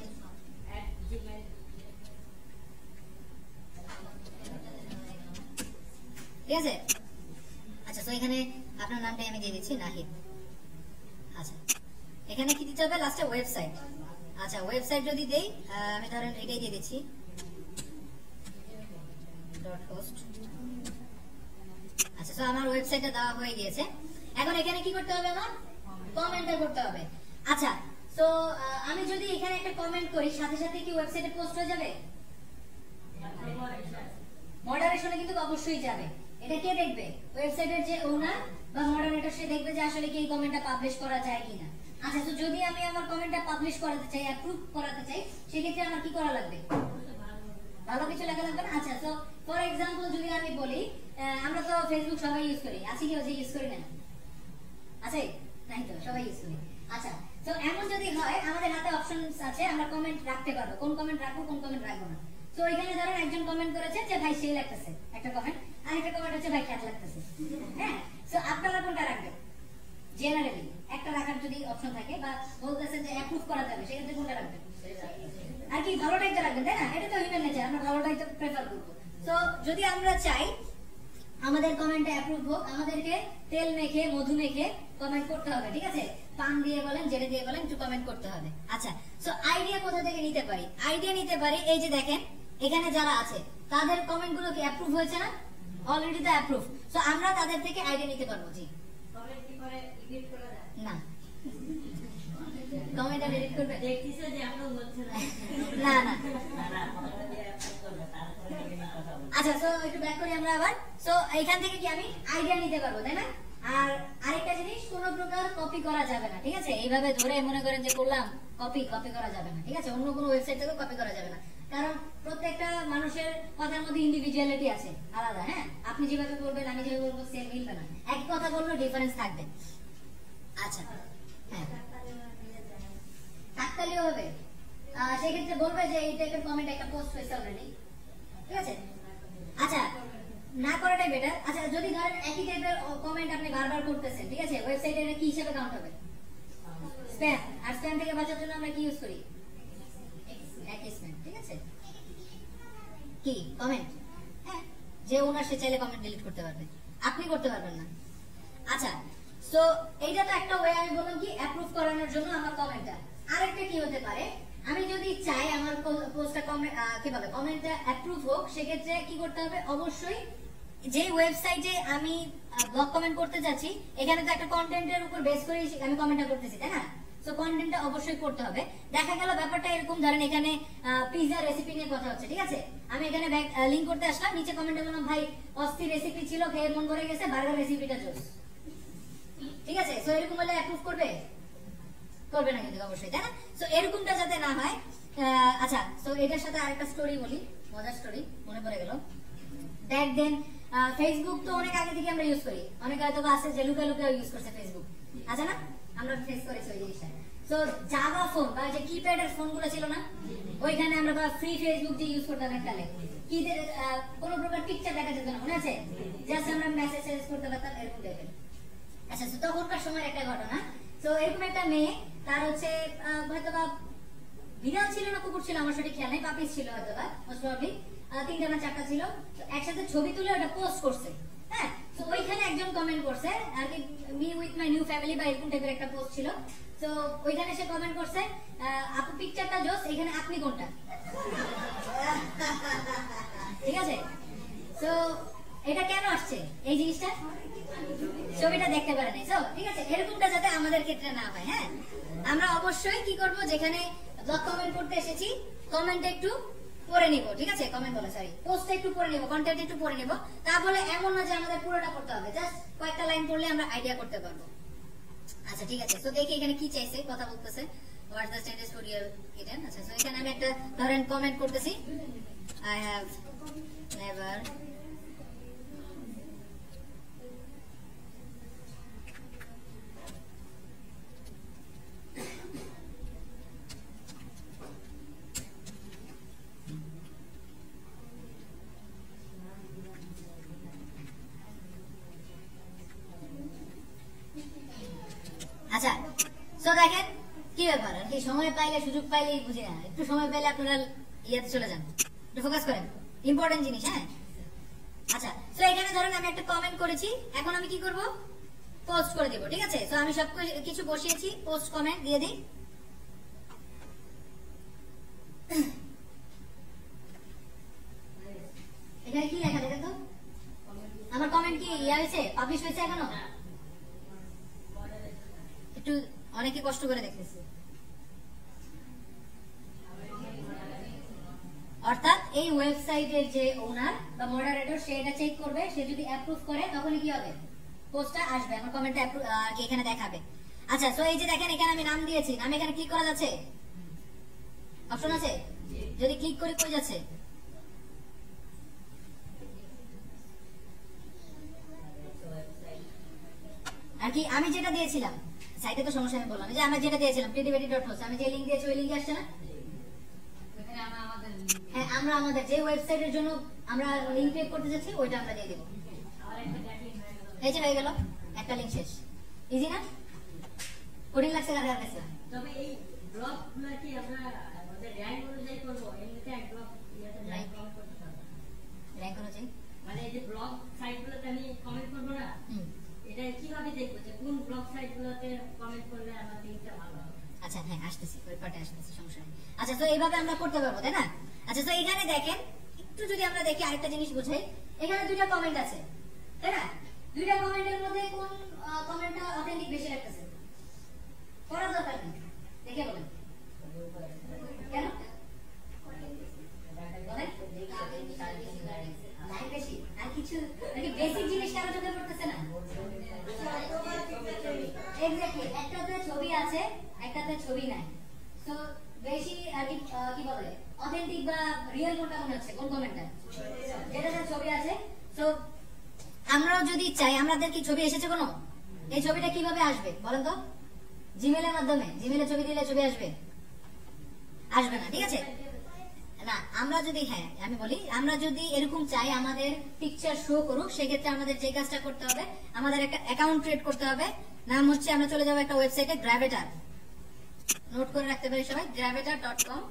ঠিক আছে। আচ্ছা, তো এখানে আপনার নামটাই আমি দিয়ে দিচ্ছি, নাহিদ। আচ্ছা, এখানে কি দিতে হবে? লাস্টে ওয়েবসাইট। আচ্ছা, ওয়েবসাইট যদি দেই, আমি ধরেন এটাই দিয়ে দিচ্ছি, .host। আচ্ছা, তো আমার ওয়েবসাইটটা দেওয়া হয়ে গিয়েছে। এখন এখানে কি করতে হবে? আমার কমেন্টটা করতে হবে। আচ্ছা, তো আমি যদি এখানে একটা কমেন্ট করি, সাথে সাথে কি ওয়েবসাইটে পোস্ট হয়ে যাবে? মডারেশনে কিন্তু অবশ্যই যাবে। এটা কে দেখবে? ওয়েবসাইটের যে ওনার বা মডারেটর, সে দেখবে যে আসলে কি এই কমেন্টটা পাবলিশ করা যায় কিনা। আচ্ছা, তো যদি আমি আমার কমেন্টটা পাবলিশ করাতে চাই, অ্যাপ্রুভ করাতে চাই, সেক্ষেত্রে আমার কি করা লাগবে? ভালো কিছু লেখা লাগবে না? আচ্ছা, তো ফর এক্সাম্পল যদি আমি বলি, আমরা তো ফেসবুক সবাই ইউজ করি, আছে কেউ যে ইউজ করি না? আছে? নাই তো, সবাই ইউজ করি। আচ্ছা, তো এমন যদি হয়, আমাদের হাতে অপশনস আছে, আমরা কমেন্ট রাখতে পারবো, কোন কমেন্ট রাখবো, কোন কমেন্ট রাখবো না। তো এখানে ধরেন একজন কমেন্ট করেছে যে ভাই সেই লাগতেছে, একটা কমেন্ট, আর একটা কমেন্ট হচ্ছে ভাই খ্যাত লাগতেছে। হ্যাঁ, তো আপনারা কোনটা রাখবেন? জেনারেলি একটা রাখার যদি অপশন থাকে, বা বলতেছেন যে অ্যাপ্রুভ করা যাবে, সেক্ষেত্রে কোনটা রাখবেন? আর কি ভালোটাই রাখবেন, তাই না? এটা তো হিউম্যান নেচার, আমরা ভালোটাই তো প্রেফার করবো। তো যদি আমরা চাই আমাদের কমেন্টে অ্যাপ্রুভ হোক, আমাদেরকে তেল মেখে মধু মেখে কমেন্ট করতে হবে, ঠিক আছে? পান দিয়ে বলেন, জেলে দিয়ে বলেন, একটু কমেন্ট করতে হবে। আচ্ছা, সো আইডিয়া কোথা থেকে নিতে পারি? আইডিয়া নিতে পারি, এই যে দেখেন এখানে যারা আছে তাদের কমেন্ট গুলো কি অ্যাপ্রুভ হয়েছে না? অলরেডি তো অ্যাপ্রুভ। সো আমরা তাদের থেকে আইডিয়া নিতে পারবো। জি, কমেন্ট কি করে এডিট করা যায়? না, কমেন্ট আর এডিট করবে? দেখতেছো যে আপনি বলছেন না না। আচ্ছা, সো একটু ব্যাক করি আমরা আবার। সো এখান থেকে কি আমি আইডিয়া নিতে পারবো, তাই না? আর আরেকটা জিনিস, কোনো প্রকার কপি করা যাবে না, ঠিক আছে? এইভাবে ধরে মনে করেন যে করলাম, কপি করা যাবে না, ঠিক আছে? অন্য কোনো ওয়েবসাইট থেকে কপি করা যাবে না, কারণ প্রত্যেকটা মানুষের কথার মধ্যে ইন্ডিভিজুয়ালিটি আছে, আলাদা। হ্যাঁ, আপনি যেভাবে বলবেন, আমি যেভাবে বলবো, সেম মিলবে না। এক কথা বললেও ডিফারেন্স থাকবে। আচ্ছা, হ্যাঁ, তাৎকালীয় হবে, সেক্ষেত্রে বলবে যে এই টাইপের কমেন্ট একটা পোস্ট হয়েছে অলরেডি, ঠিক আছে? আচ্ছা, না করাটাই বেটার। আচ্ছা, যদি ধরেন একই টাইপের কমেন্ট আপনি বারবার করতেছেন, ঠিক আছে, ওয়েবসাইটে কি হিসেবে কাউন্ট হবে? স্প্যাম। আর স্প্যাম থেকে বাঁচার জন্য আমরা কি ইউজ করি? এক্সপ্যাম, ঠিক আছে? কি কমেন্ট? হ্যাঁ, যে ওনার সে চাইলে কমেন্ট ডিলিট করতে পারবে, আপনি করতে পারবেন না। আচ্ছা, সো এইটা তো একটা ওয়ে, আমি বললাম কি অ্যাপ্রুভ করানোর জন্য আমার কমেন্টটা। আরেকটা কি হতে পারে, আমি যদি চাই আমার পোস্টটা কি বলে কমেন্টটা অ্যাপ্রুভ হোক, সেক্ষেত্রে কি করতে হবে, অবশ্যই যে ওয়েবসাইটে আমি ব্লগ কমেন্ট করতে যাচ্ছি এখানে তো একটা কন্টেন্টের উপর বেস করে আমি কমেন্টটা করতেছি, তাই না? সো কন্টেন্টটা অবশ্যই করতে হবে। দেখা গেল ব্যাপারটা এরকম, ধরেন এখানে পিৎজা রেসিপি নিয়ে কথা হচ্ছে, ঠিক আছে, আমি এখানে লিংক করতে আসলাম, নিচে কমেন্টে বললাম ভাই অস্থির রেসিপি ছিল, খেয়ে মন ভরে গেছে, বার্গার রেসিপিটা জোস, ঠিক আছে। সো এরকম হলে অ্যাপ্রুভ করবে? করবে না কিন্তু অবশ্যই, তাই না? সো এরকমটা যাতে না হয়। আচ্ছা, সো এটার সাথে আরেকটা স্টোরি বলি, মজার স্টোরি মনে পড়ে গেল। ব্যাক দেন ফেসবুক তো অনেক আগে থেকে আমরা ইউজ করি, অনেকে হয়তো আছে যে লুকা লুকা ইউজ করছে ফেসবুক, আছে না? আমরা ফেস করেছি ওই জিনিসটা। সো জাভা ফোন বা যে কিপ্যাডের ফোনগুলো ছিল না, ওইখানে আমরা ফ্রি ফেসবুক যে ইউজ করতাম এককালে, কি কোনো প্রকার পিকচার দেখা যেত না, মনে আছে? জাস্ট আমরা মেসেজ করতে পারতাম এরকম টাইপের। আচ্ছা, তখনকার সময় একটা ঘটনা। তো এরকম একটা মেয়ে, তার হচ্ছে হয়তো বা বিড়াল ছিল না কুকুর ছিল, আমার সঠিক খেয়াল নেই, পাপিস ছিল হয়তো বা, মোস্ট প্রবাবলি 3টা না 4টা ছিল, একসাথে ছবি তুলে ওটা পোস্ট করছে। হ্যাঁ, তো ওইখানে একজন কমেন্ট করছে আর কি, me with my new family বা এরকম টাইপের একটা পোস্ট ছিল। তো ওইখানে সে কমেন্ট করছে, আপু পিকচারটা জোস, এখানে আপনি কোনটা? ঠিক আছে। তো এটা কেন আসছে এই জিনিসটা, ছবিটা দেখতে পারে নাই। ঠিক আছে, এরকমটা যাতে আমাদের ক্ষেত্রে না হয়। হ্যাঁ, আমরা অবশ্যই কি করব, যেখানে ব্লগ কমেন্ট করতে এসেছি কমেন্ট একটু পড়ে নিব, ঠিক আছে, কমেন্ট বলে সরি পোস্টটা একটু পড়ে নিব, কন্টেন্ট একটু পড়ে নিব। তাহলে এমন না যে আমাদের পুরোটা পড়তে হবে, জাস্ট কয়েকটা লাইন পড়লে আমরা আইডিয়া করতে পারবো। আচ্ছা ঠিক আছে, তো দেখি এখানে কি চাইছে, কথা বলতেছে what's the status for your kitten. আচ্ছা, সো এখানে আমি একটা ধরেন কমেন্ট করতেছি, আই হ্যাভ নেভার আচ্ছা, সো দেখেন কি ব্যাপার আর কি, সময় পাইলে সুযোগ পাইলেই বুঝি না, একটু সময় পাইলে আপনারা ইয়াতে চলে যান, একটু ফোকাস করেন, ইম্পর্টেন্ট জিনিস। হ্যাঁ, আচ্ছা, সো এখানে ধরেন আমি একটা কমেন্ট করেছি, এখন আমি কি করব, পোস্ট করে দেব, ঠিক আছে। সো আমি সব কিছু বসিয়েছি, পোস্ট কমেন্ট দিয়ে দিই। এখানে কি লেখা দেখেন তো, আমার কমেন্ট কি ইয়া হয়েছে, পাবলিশ হয়েছে এখনো? একটু অনেকে কষ্ট করে দেখতেছে, অর্থাৎ এই ওয়েবসাইটের যে ওনার বা মডারেটর সে এটা চেক করবে, সে যদি অ্যাপ্রুভ করে তখনই কি হবে, পোস্টটা আসবে, আমার কমেন্টটা এখানে দেখাবে। আচ্ছা, সো এই যে দেখেন এখানে আমি নাম দিয়েছি, নাম এখানে ক্লিক করা যাচ্ছে, অপশন আছে, যদি ক্লিক করি কই যাচ্ছে, আর কি আমি যেটা দিয়েছিলাম সাইটে তো সমস্যা, আমি বললাম যে আমরা যেটা দিয়েছিলাম creativity.host, আমি যে লিংক দিয়েছি ওই লিংকে আসছে না? হ্যাঁ, আমরা আমাদের যে ওয়েবসাইটের জন্য আমরা লিংক ক্রিয়েট করতে যাচ্ছি ওইটা আমরা দিয়ে দেব। এই যে হয়ে গেল, একটা লিংক শেষ, ইজি না? কোডিং লাগছে কাদের কাছে? তবে এই ব্লগগুলো কি আমরা আমাদের র‍্যাঙ্ক অনুযায়ী করব, এমনিতে এক ব্লগ ইয়াতে র‍্যাঙ্ক কমেন্ট করতে পারব, র‍্যাঙ্ক অনুযায়ী মানে এই যে ব্লগ সাইটগুলোতে আমি কমেন্ট করব না, এটা কিভাবে দেখব যে কোন ব্লগ সাইটগুলোতে কমেন্ট করলে আমার লিংকটা ভালো হবে? আচ্ছা হ্যাঁ, আসতেছি, ওই পার্টে আসতেছি, সমস্যা নেই। আচ্ছা, তো এইভাবে আমরা করতে পারবো, তাই না? আচ্ছা, তো এখানে দেখেন একটু যদি আমরা দেখি আরেকটা জিনিস বুঝাই, এখানে দুইটা কমেন্ট আছে, তাই না? দুইটা কমেন্টের মধ্যে কোন কমেন্টটা অথেন্টিক বেশি লাগতেছে? পড়ার দরকার নেই, দেখে বলেন কেন লাইন বেশি, আর কিছু নাকি বেসিক জিনিস কারো চোখে পড়তেছে না? এক্স্যাক্টলি, একটাতে ছবি আছে একটাতে ছবি নাই, সো বেশি আর কি বলে অথেন্টিক বা রিয়েল কোনটা মনে হচ্ছে, কোন কমেন্টটা? যেটাতে ছবি আছে। সো আমরাও যদি চাই, আমাদের কি ছবি এসেছে কোনো? এই ছবিটা কিভাবে আসবে বলেন তো? জিমেলের মাধ্যমে, জিমেলে ছবি দিলে ছবি আসবে? আসবে না, ঠিক আছে না। আমরা যদি, হ্যাঁ আমি বলি, আমরা যদি এরকম চাই আমাদের পিকচার শো করুক, সেক্ষেত্রে আমাদের যে কাজটা করতে হবে, আমাদের একটা অ্যাকাউন্ট ক্রিয়েট করতে হবে, নাম হচ্ছে, আমরা চলে যাবো একটা ওয়েবসাইটে, গ্র্যাভিটার, নোট করে রাখতে পারি সবাই, গ্র্যাভিটার.com।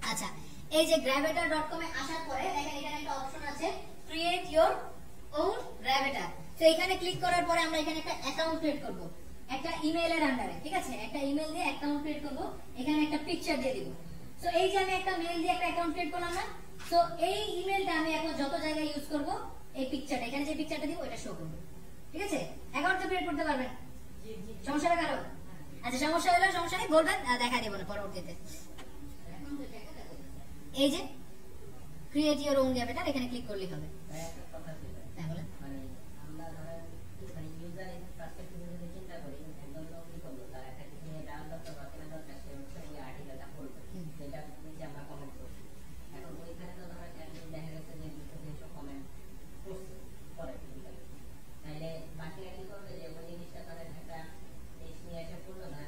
আচ্ছা, এই যে গ্র্যাভিটার.com এ আসার পরে দেখেন এখানে একটা অপশন আছে ক্রিয়েট ইওর ওন গ্র্যাভিটার। তো তো এখানে ক্লিক করার পরে আমরা এখানে একটা অ্যাকাউন্ট ক্রিয়েট করব, একটা ইমেইলের আন্ডারে, ঠিক আছে? একটা ইমেল দিয়ে অ্যাকাউন্ট ক্রিয়েট করব, এখানে একটা পিকচার দিয়ে দিব। সো এই যে আমি একটা মেইল দিয়ে একটা অ্যাকাউন্ট ক্রিয়েট করলাম না, সো এই ইমেলটা আমি এখন যত জায়গায় ইউজ করব এই পিকচারটা, এখানে যে পিকচারটা দিব ওটা শো করব, ঠিক আছে? অ্যাকাউন্ট তো ক্রিয়েট করতে পারবেন, সমস্যা না কারো? আচ্ছা সমস্যা হলে সমস্যা নেই, বলবেন, দেখা দেব না পরবর্তীতে। এই যে ক্রিয়েট ইওর ওন অ্যাভাটার, এখানে ক্লিক করলেই হবে। একটা কথা ছিল, হ্যাঁ বলেন। মানে আমরা ধরেন মানে ইউজার পার্সপেক্টিভ থেকে চিন্তা করি, একজন লোক কি করলো, তার একটা কিছু নিয়ে ডাউনলোড করা কেনা দরকার, সে হচ্ছে ওই আর্টিকেলটা পড়বে, যেটা নিচে আমরা কমেন্ট করছি। এখন ওইখানে তো ধরেন একদিন দেখা গেছে যে 200-300 কমেন্ট করছে পরে, তাইলে বাকিরা কি করবে, যে ওই জিনিসটা তাদের একটা পেজ নিয়ে এসে পড়লো না,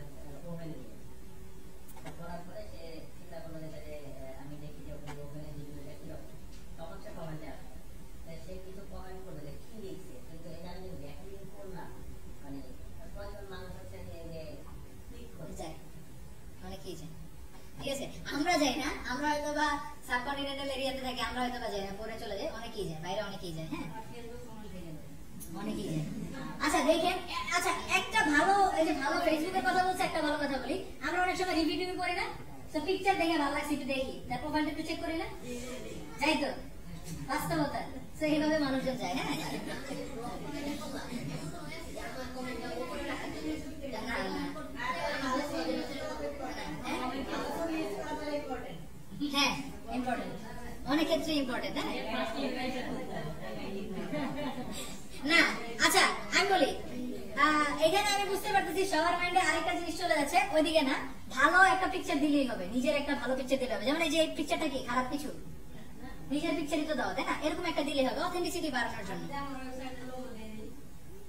ওভেন নিয়ে করার পরে সে চিন্তা করলো যে আমি দেখি যে ওই ওভেনের রিভিউটা কিরকম, তখন সে কমেন্টে আসবে, সে কিছু কমেন্ট করবে যে কি লিখছে, কিন্তু এটা আমি ব্যাকলিং করলাম, মানে কয়েকজন মানুষ হচ্ছে যে ক্লিক করে যায়, অনেকেই যায়, ঠিক আছে? আমরা যাই না, আমরা হয়তো বা সাবকন্টিনেন্টাল এরিয়াতে থাকি, আমরা হয়তো বা যাই না, পরে চলে যাই, অনেকেই যায়, বাইরে অনেকেই যায়, হ্যাঁ অনেকেই যায়। আচ্ছা দেখেন, আচ্ছা একটা ভালো, এই যে ভালো ফেসবুকের কথা বলছে, একটা ভালো কথা বলি, আমরা অনেক সময় রিভিউ টিভিউ করি না, তো পিকচার দেখে ভালো লাগছে একটু দেখি, তার প্রোফাইলটা একটু চেক করি না, যাই তো বাস্তবতা, তো এইভাবে মানুষজন যায়, হ্যাঁ না, না। হ্যাঁ ইম্পর্টেন্ট, অনেক ক্ষেত্রে ইম্পর্টেন্ট, হ্যাঁ না। আচ্ছা আমি বলি, এখানে আমি বুঝতে পারতেছি সবার মাইন্ডে আরেকটা জিনিস চলে যাচ্ছে, ওইদিকে না, ভালো একটা পিকচার দিলেই হবে, নিজের একটা ভালো পিকচার দিলে হবে। যেমন এই যে পিকচারটা কি খারাপ কিছু, নিজের পিকচারই তো দাও, তাই না? এরকম একটা দিলে হবে অথেন্টিসিটি বাড়ানোর জন্য,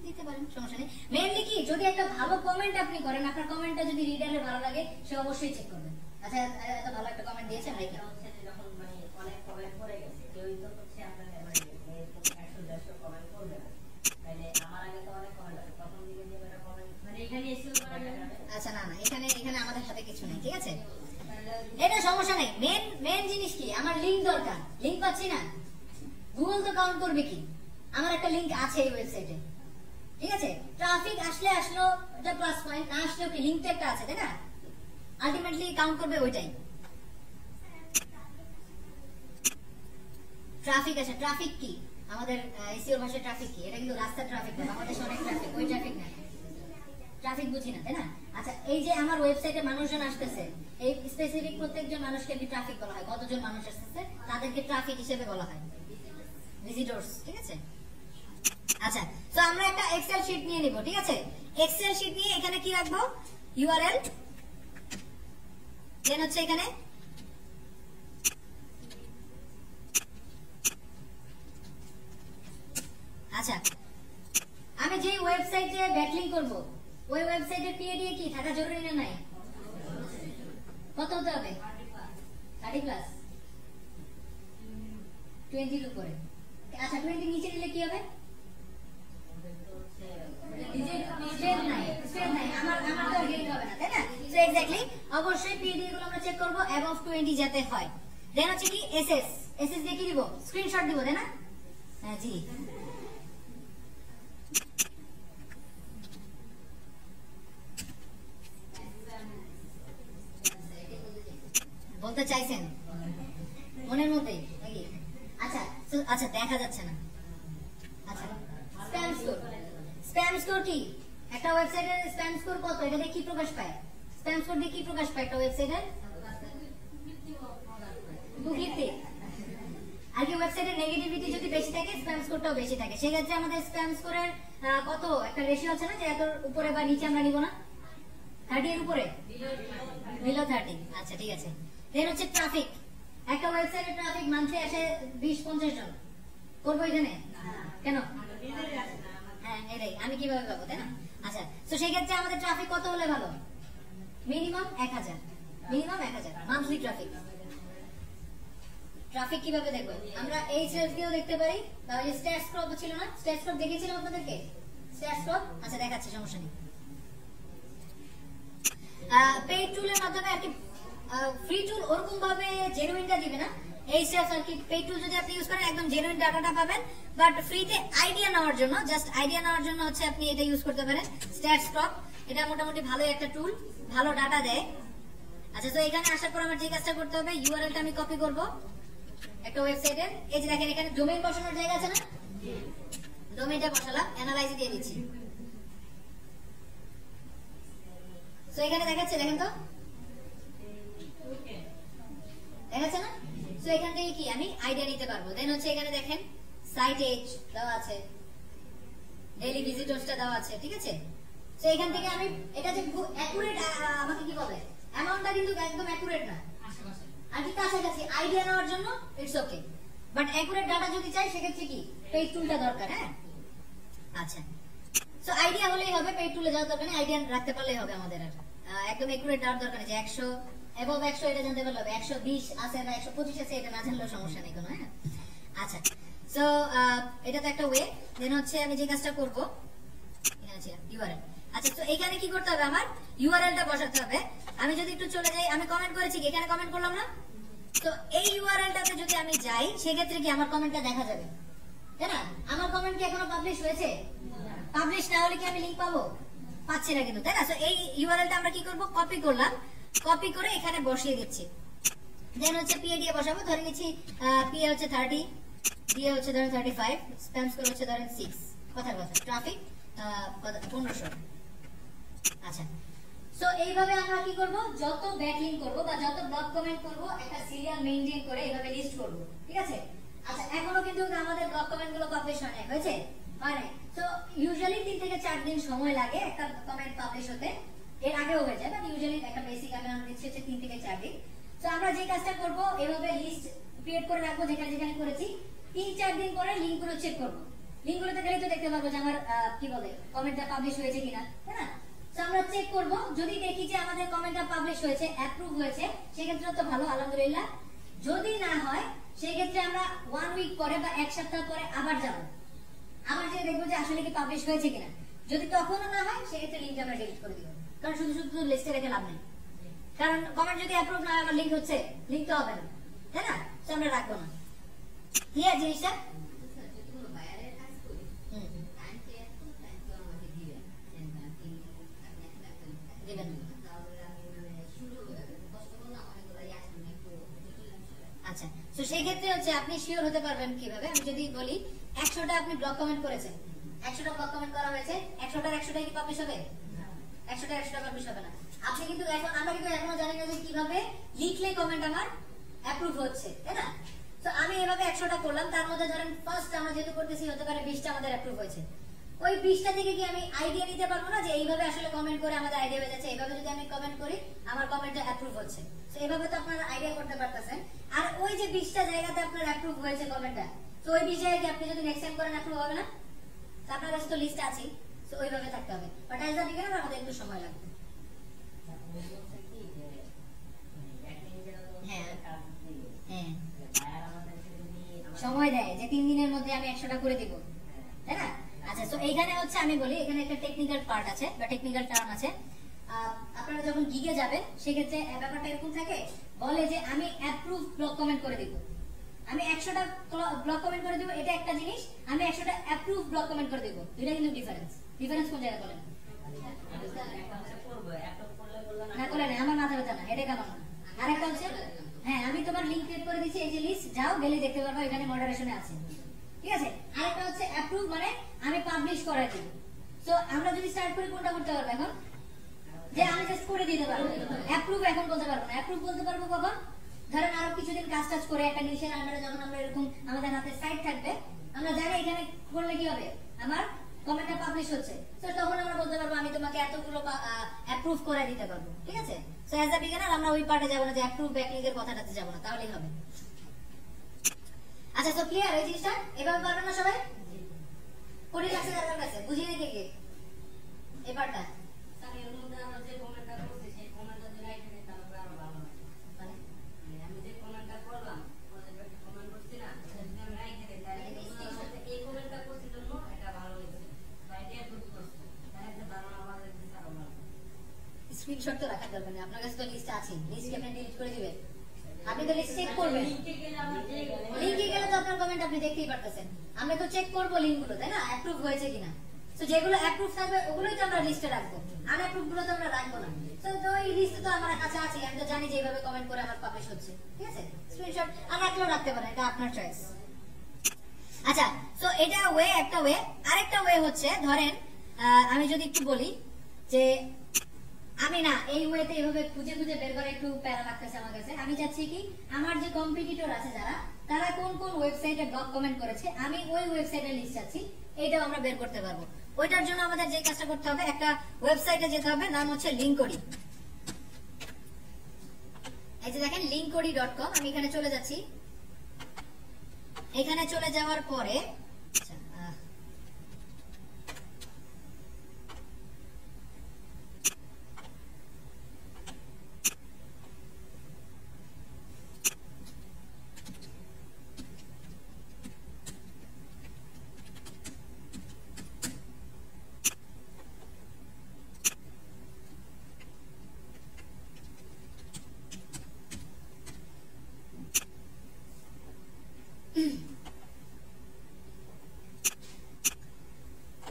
দিতে পারেন, সমস্যা নেই। মেইনলি কি, যদি একটা ভালো কমেন্ট আপনি করেন, আপনার কমেন্টটা যদি রিডারের ভালো লাগে, সে অবশ্যই চেক করবে। আচ্ছা এত ভালো একটা কমেন্ট দিয়েছেন, এটা হচ্ছে যে যখন মানে অনেক কমেন্ট করে গেছে, কেউই তো হচ্ছে আপনার মানে 100-150 কমেন্ট করবে না, তাইলে আমার আগে তো অনেক কমেন্ট আছে, তখন দিকে যে একটা কমেন্ট মানে এখানে এসে করা যাবে। আচ্ছা না না, এখানে আমাদের হাতে কিছু নেই, ঠিক আছে? এটা সমস্যা নেই। মেন জিনিস কি, আমার লিংক দরকার, লিংক পাচ্ছি না, গুগল তো কাউন্ট করবে কি, আমার একটা লিংক আছে এই ওয়েবসাইটে, ঠিক আছে? ট্রাফিক আসলে আসলো, এটা প্লাস পয়েন্ট, না আসলেও কি লিংক তো একটা আছে, তাই না? আলটিমেটলি কাউন্ট করবে ওইটাই। ট্রাফিক আছে, ট্রাফিক কি আমাদের এসইওর ভাষায় ট্রাফিক কি? এটা কিন্তু রাস্তার ট্রাফিক না, বাংলাদেশে অনেক ট্রাফিক, ওই ট্রাফিক না, ট্রাফিক বুঝি না, তাই না? আচ্ছা এই যে আমার ওয়েবসাইটে মানুষজন আসতেছে, এই স্পেসিফিক প্রত্যেকজন মানুষকে ট্রাফিক বলা হয়, কতজন মানুষ আসতেছে তাদেরকে ট্রাফিক হিসেবে বলা হয়, ভিজিটরস, ঠিক আছে? আচ্ছা তো আমরা একটা এক্সেল শীট নিয়ে নিব, ঠিক আছে? এক্সেল শীট নিয়ে এখানে কি রাখবো, ইউআরএল, দেন হচ্ছে এখানে আচ্ছা আমি যে ওয়েবসাইটে ব্যাকলিংক করব, ওই ওয়েবসাইটের পিএডি কি থাকা জরুরি না নাই? কত হতে হবে? 30 প্লাস 20 এর উপরে। আচ্ছা 20 নিচে দিলে কি হবে? অবশ্যই পিডি গুলো আমরা চেক করব above 20 যাতে হয়। দেন হচ্ছে কি এসএস, এসএস দিয়ে কি দিব? স্ক্রিনশট দিব, তাই না? হ্যাঁ জি। বলতে চাইছেন মনের মধ্যে নাকি? আচ্ছা আচ্ছা দেখা যাচ্ছে না। আচ্ছা স্প্যাম স্কোর, স্প্যাম স্কোর কি? একটা ওয়েবসাইটের স্প্যাম স্কোর কত, এটা দিয়ে কি প্রকাশ পায়? স্প্যাম স্কোর দিয়ে কি প্রকাশ পায় একটা ওয়েবসাইটের? বুকলিতে। আর কি ওয়েবসাইটের নেগেটিভিটি যদি বেশি থাকে স্প্যাম স্কোরটাও বেশি থাকে। সেই ক্ষেত্রে আমাদের স্প্যাম স্কোরের কত একটা রেশিও আছে না, যে এত উপরে বা নিচে আমরা নিব না, 30 এর উপরে, বিলো 30। আচ্ছা ঠিক আছে। দেন হচ্ছে ট্রাফিক, একটা ওয়েবসাইটের ট্রাফিক মান্থলি আসে 20-50 জন, করবো এখানে কেন? হ্যাঁ এটাই, আমি কিভাবে পাবো, তাই না? আচ্ছা তো সেই ক্ষেত্রে আমাদের ট্রাফিক কত হলে ভালো? Minimum 1000, minimum 1000 monthly traffic. Traffic কিভাবে দেখবো আমরা? এই সেলস দিয়েও দেখতে পারি, বা ওই স্ট্যাট স্ক্রপ ছিল না, স্ট্যাট স্ক্রপ দেখিয়েছিলাম আপনাদেরকে, স্ট্যাট স্ক্রপ। আচ্ছা দেখাচ্ছি, সমস্যা নেই। পেইড টুলের মাধ্যমে আর কি ফ্রি টুল ওরকম ভাবে জেনুইনটা দিবে না। এই স্টেপস আর কি পেইড টুল যদি আপনি ইউজ করেন একদম জেনুইন ডাটাটা পাবেন, বাট ফ্রিতে আইডিয়া নেওয়ার জন্য, জাস্ট আইডিয়া নেওয়ার জন্য হচ্ছে আপনি এটা ইউজ করতে পারেন স্ট্যাটস্টক। এটা মোটামুটি ভালো একটা টুল, ভালো ডাটা দেয়। আচ্ছা, তো এখানে আসার পর আমার যে কাজটা করতে হবে, ইউআরএলটা আমি কপি করব একটা ওয়েবসাইটের। এই যে দেখেন এখানে ডোমেইন বসানোর জায়গা আছে না, ডোমেইনটা বসালাম, অ্যানালাইজ দিয়ে দিচ্ছি। তো এখানে দেখাচ্ছে, দেখেন তো দেখাচ্ছে না? তো এখান থেকে কি আমি আইডিয়া নিতে পারবো। দেন হচ্ছে এখানে দেখেন সাইট এজ দেওয়া আছে, ডেইলি ভিজিটরসটা দেওয়া আছে, ঠিক আছে। তো এখান থেকে আমি এটা যে অ্যাকুরেট, আমাকে কি বলে অ্যামাউন্টটা কিন্তু একদম অ্যাকুরেট না, আর কি কাছাকাছি আইডিয়া নেওয়ার জন্য it's okay. But accurate data যদি চাই সেক্ষেত্রে কি পেইড টুলটা দরকার। হ্যাঁ, আচ্ছা, সো আইডিয়া হলেই হবে, পেইড টুলে যাওয়ার দরকার নেই, আইডিয়া রাখতে পারলেই হবে আমাদের। আর একদম অ্যাকুরেট ডাটার দরকার নেই যে 100 এবভ 100 এটা জানতে পারলে হবে, 120 আছে বা 125 আছে এটা না জানলেও সমস্যা নেই কোনো। হ্যাঁ, আচ্ছা, সো এটা তো একটা ওয়ে। দেন হচ্ছে আমি যে কাজটা করব, এখানে ছিল ইউআরএল। আচ্ছা, তো এখানে কি করতে হবে, আমার ইউআরএলটা বসাতে হবে। আমি যদি একটু চলে যাই, আমি কমেন্ট করেছি কি এখানে কমেন্ট করলাম না, তো এই ইউআরএলটাতে যদি আমি যাই সেক্ষেত্রে কি আমার কমেন্টটা দেখা যাবে, তাই না? আমার কমেন্ট কি এখনো পাবলিশ হয়েছে? পাবলিশ না হলে কি আমি লিংক পাবো? পাচ্ছি না কিন্তু, তাই না? সো এই ইউআরএলটা আমরা কি করব, কপি করলাম, কপি করে এখানে বসিয়ে দিচ্ছি। দেন হচ্ছে পিএ দিয়ে বসাবো, ধরে নিচ্ছি পিএ হচ্ছে 30, ডিএ হচ্ছে ধরেন 35, স্প্যাম স্কোর হচ্ছে ধরেন 6, কথার কথা, ট্রাফিক 1500। আচ্ছা, সো এইভাবে আমরা কি করব, যত ব্যাকলিংক করব বা যত ব্লগ কমেন্ট করব একটা সিরিয়াল মেইনটেইন করে এইভাবে লিস্ট করব, ঠিক আছে। আচ্ছা, এখনো কিন্তু আমাদের ব্লগ কমেন্ট গুলো পাবলিশ হয় না, হয়েছে? হয় না। সো ইউজুয়ালি 3 থেকে 4 দিন সময় লাগে একটা কমেন্ট পাবলিশ হতে, এর আগেও হয়ে যায়, বাট ইউজুয়ালি একটা বেসিক আমি দিচ্ছি হচ্ছে 3 থেকে 4 দিন। সো আমরা যে কাজটা করব, এভাবে লিস্ট ক্রিয়েট করে রাখবো যেখানে যেখানে করেছি, 3-4 দিন পরে লিংকগুলো চেক করব। লিংকগুলোতে গেলেই তো দেখতে পাবো যে আমার কি বলে কমেন্টটা পাবলিশ হয়েছে কিনা, তাই না? তো আমরা চেক করব, যদি দেখি যে আমাদের কমেন্টটা পাবলিশ হয়েছে, অ্যাপ্রুভ হয়েছে, সেক্ষেত্রে তো ভালো, আলহামদুলিল্লাহ। যদি না হয় সেক্ষেত্রে আমরা 1 উইক পরে বা 1 সপ্তাহ পরে আবার যাব, আবার যে দেখবো যে আসলে কি পাবলিশ হয়েছে কিনা। যদি তখনও না হয় সেক্ষেত্রে লিংকটা আমরা ডিলিট করে দিব, কারণ শুধু শুধু লিস্টে রেখে লাভ নেই। কারণ কমেন্ট যদি অ্যাপ্রুভ না হয় আমার লিংক হচ্ছে, লিংক তো হবে না, তাই না? তো আমরা রাখবো না। ক্লিয়ার জিনিসটা? আচ্ছা, তো সেই ক্ষেত্রে হচ্ছে আপনি শিওর হতে পারবেন কিভাবে, আমি যদি বলি 100টা আপনি ব্লগ কমেন্ট করেছেন, 100টা ব্লগ কমেন্ট করা হয়েছে, 100টার 100টাই কি পাবলিশ হবে? 100টার 100টা পাবলিশ হবে না। আপনি কিন্তু এখন, আমরা কিন্তু এখনো জানি না যে কিভাবে লিখলে কমেন্ট আমার অ্যাপ্রুভ হচ্ছে, তাই না? তো আমি এভাবে 100টা করলাম, তার মধ্যে ধরেন ফার্স্ট আমরা যেহেতু করতেছি হতে পারে 20টা আমাদের অ্যাপ্রুভ হয়েছে। ওই 20টা থেকে কি আমি আইডিয়া নিতে পারবো না যে এইভাবে আসলে কমেন্ট করে আমাদের আইডিয়া হয়ে যাচ্ছে, এইভাবে যদি আমি কমেন্ট করি আমার কমেন্টটা অ্যাপ্রুভ হচ্ছে, তো এইভাবে তো আপনারা আইডিয়া করতে পারতেছেন। আর ওই যে 20টা জায়গাতে আপনার অ্যাপ্রুভ হয়েছে কমেন্টটা, তো ওই 20 জায়গায় আপনি যদি নেক্সট টাইম করেন অ্যাপ্রুভ হবে না? তো আপনার কাছে তো লিস্ট আছে, তো ওইভাবে থাকতে হবে। বাট অ্যাজ আ বিগিনার আমাদের একটু সময় লাগবে। হ্যাঁ, হ্যাঁ, সময় দেয় যে 3 দিনের মধ্যে আমি 100টা করে দিব, তাই না? আচ্ছা, তো এইখানে হচ্ছে আমি বলি, এখানে একটা টেকনিক্যাল পার্ট আছে বা টেকনিক্যাল টার্ম আছে। আপনারা যখন গিগে যাবেন সেক্ষেত্রে ব্যাপারটা এরকম থাকে, বলে যে আমি অ্যাপ্রুভ ব্লগ কমেন্ট করে দিব, আমি 100টা ব্লগ কমেন্ট করে দিব, এটা একটা জিনিস। আমি 100টা অ্যাপ্রুভ ব্লগ কমেন্ট করে দিব, দুইটা কিন্তু ডিফারেন্স। ডিফারেন্স কোন জায়গায় বলেন? না করলে না, আমার মাথা ব্যথা না, এটা কেমন? আর একটা হচ্ছে, হ্যাঁ, আমি তোমার লিংক ক্রিয়েট করে দিচ্ছি, এই যে লিস্ট, যাও গেলে দেখতে পারবো এখানে মডারেশনে আছে, ঠিক আছে। আরেকটা হচ্ছে অ্যাপ্রুভ, মানে আমি পাবলিশ করাই দিব। সো আমরা যদি স্টার্ট করি কোনটা করতে পারবো এখন, যে আমি জাস্ট করে দিতে পারবো, অ্যাপ্রুভ এখন বলতে পারবো না। অ্যাপ্রুভ বলতে পারবো কখন? ধরেন আরো কিছুদিন কাজ টাজ করে একটা নিশের আন্ডারে যখন আমরা এরকম আমাদের হাতে সাইট থাকবে, আমরা জানি এখানে করলে কি হবে, আমার কমেন্টটা পাবলিশ হচ্ছে, তো তখন আমরা বলতে পারবো আমি তোমাকে এতগুলো অ্যাপ্রুভ করে দিতে পারবো, ঠিক আছে। সো অ্যাজ আ বিগিনার আমরা ওই পার্টে যাবো না, যে অ্যাপ্রুভ ব্যাকলিংকের কথাটাতে যাবো না, তাহলেই হবে। আচ্ছা, তো ক্লিয়ার এই জিনিসটা? এভাবে পারবেন না সবাই? করে লাগছে যার কাছে বুঝিয়ে দিতে গিয়ে এই পার্টটা স্ক্রিনশট তো রাখা দরকার নেই, আপনার কাছে তো লিস্ট আছে, লিস্ট আপনি ডিলিট করে দিবেন, আপনি তো লিস্ট চেক করবেন। লিংকে গেলে আমরা যে লিংকে গেলে তো আপনার কমেন্ট আপনি দেখতেই পারতেছেন, আমরা তো চেক করব লিংকগুলো, তাই না, অ্যাপ্রুভ হয়েছে কিনা। তো যেগুলো অ্যাপ্রুভ থাকবে ওগুলোই তো আমরা লিস্টে রাখবো, আনঅ্যাপ্রুভ গুলো তো আমরা রাখবো না। তো এই লিস্ট তো আমার কাছে আছে, আমি তো জানি যে এইভাবে কমেন্ট করে আমার পাবলিশ হচ্ছে, ঠিক আছে। স্ক্রিনশট আর রাখলেও রাখতে পারেন, এটা আপনার চয়েস। আচ্ছা, তো এটা ওয়ে, একটা ওয়ে। আরেকটা ওয়ে হচ্ছে ধরেন আমি যদি একটু বলি যে আমি না এই ওয়েতে এইভাবে খুঁজে খুঁজে বের করে একটু প্যারা লাগতেছে আমার কাছে, আমি চাচ্ছি কি আমার যে কম্পিটিটর আছে যারা, তারা কোন কোন ওয়েবসাইটে ব্লগ কমেন্ট করেছে, আমি ওই ওয়েবসাইটের লিস্ট চাচ্ছি, এইটাও আমরা বের করতে পারবো। ওইটার জন্য আমাদের যে কাজটা করতে হবে, একটা ওয়েবসাইটে যেতে হবে, নাম হচ্ছে লিংকডি। এই যে দেখেন linkody.com, আমি এখানে চলে যাচ্ছি। এখানে চলে যাওয়ার পরে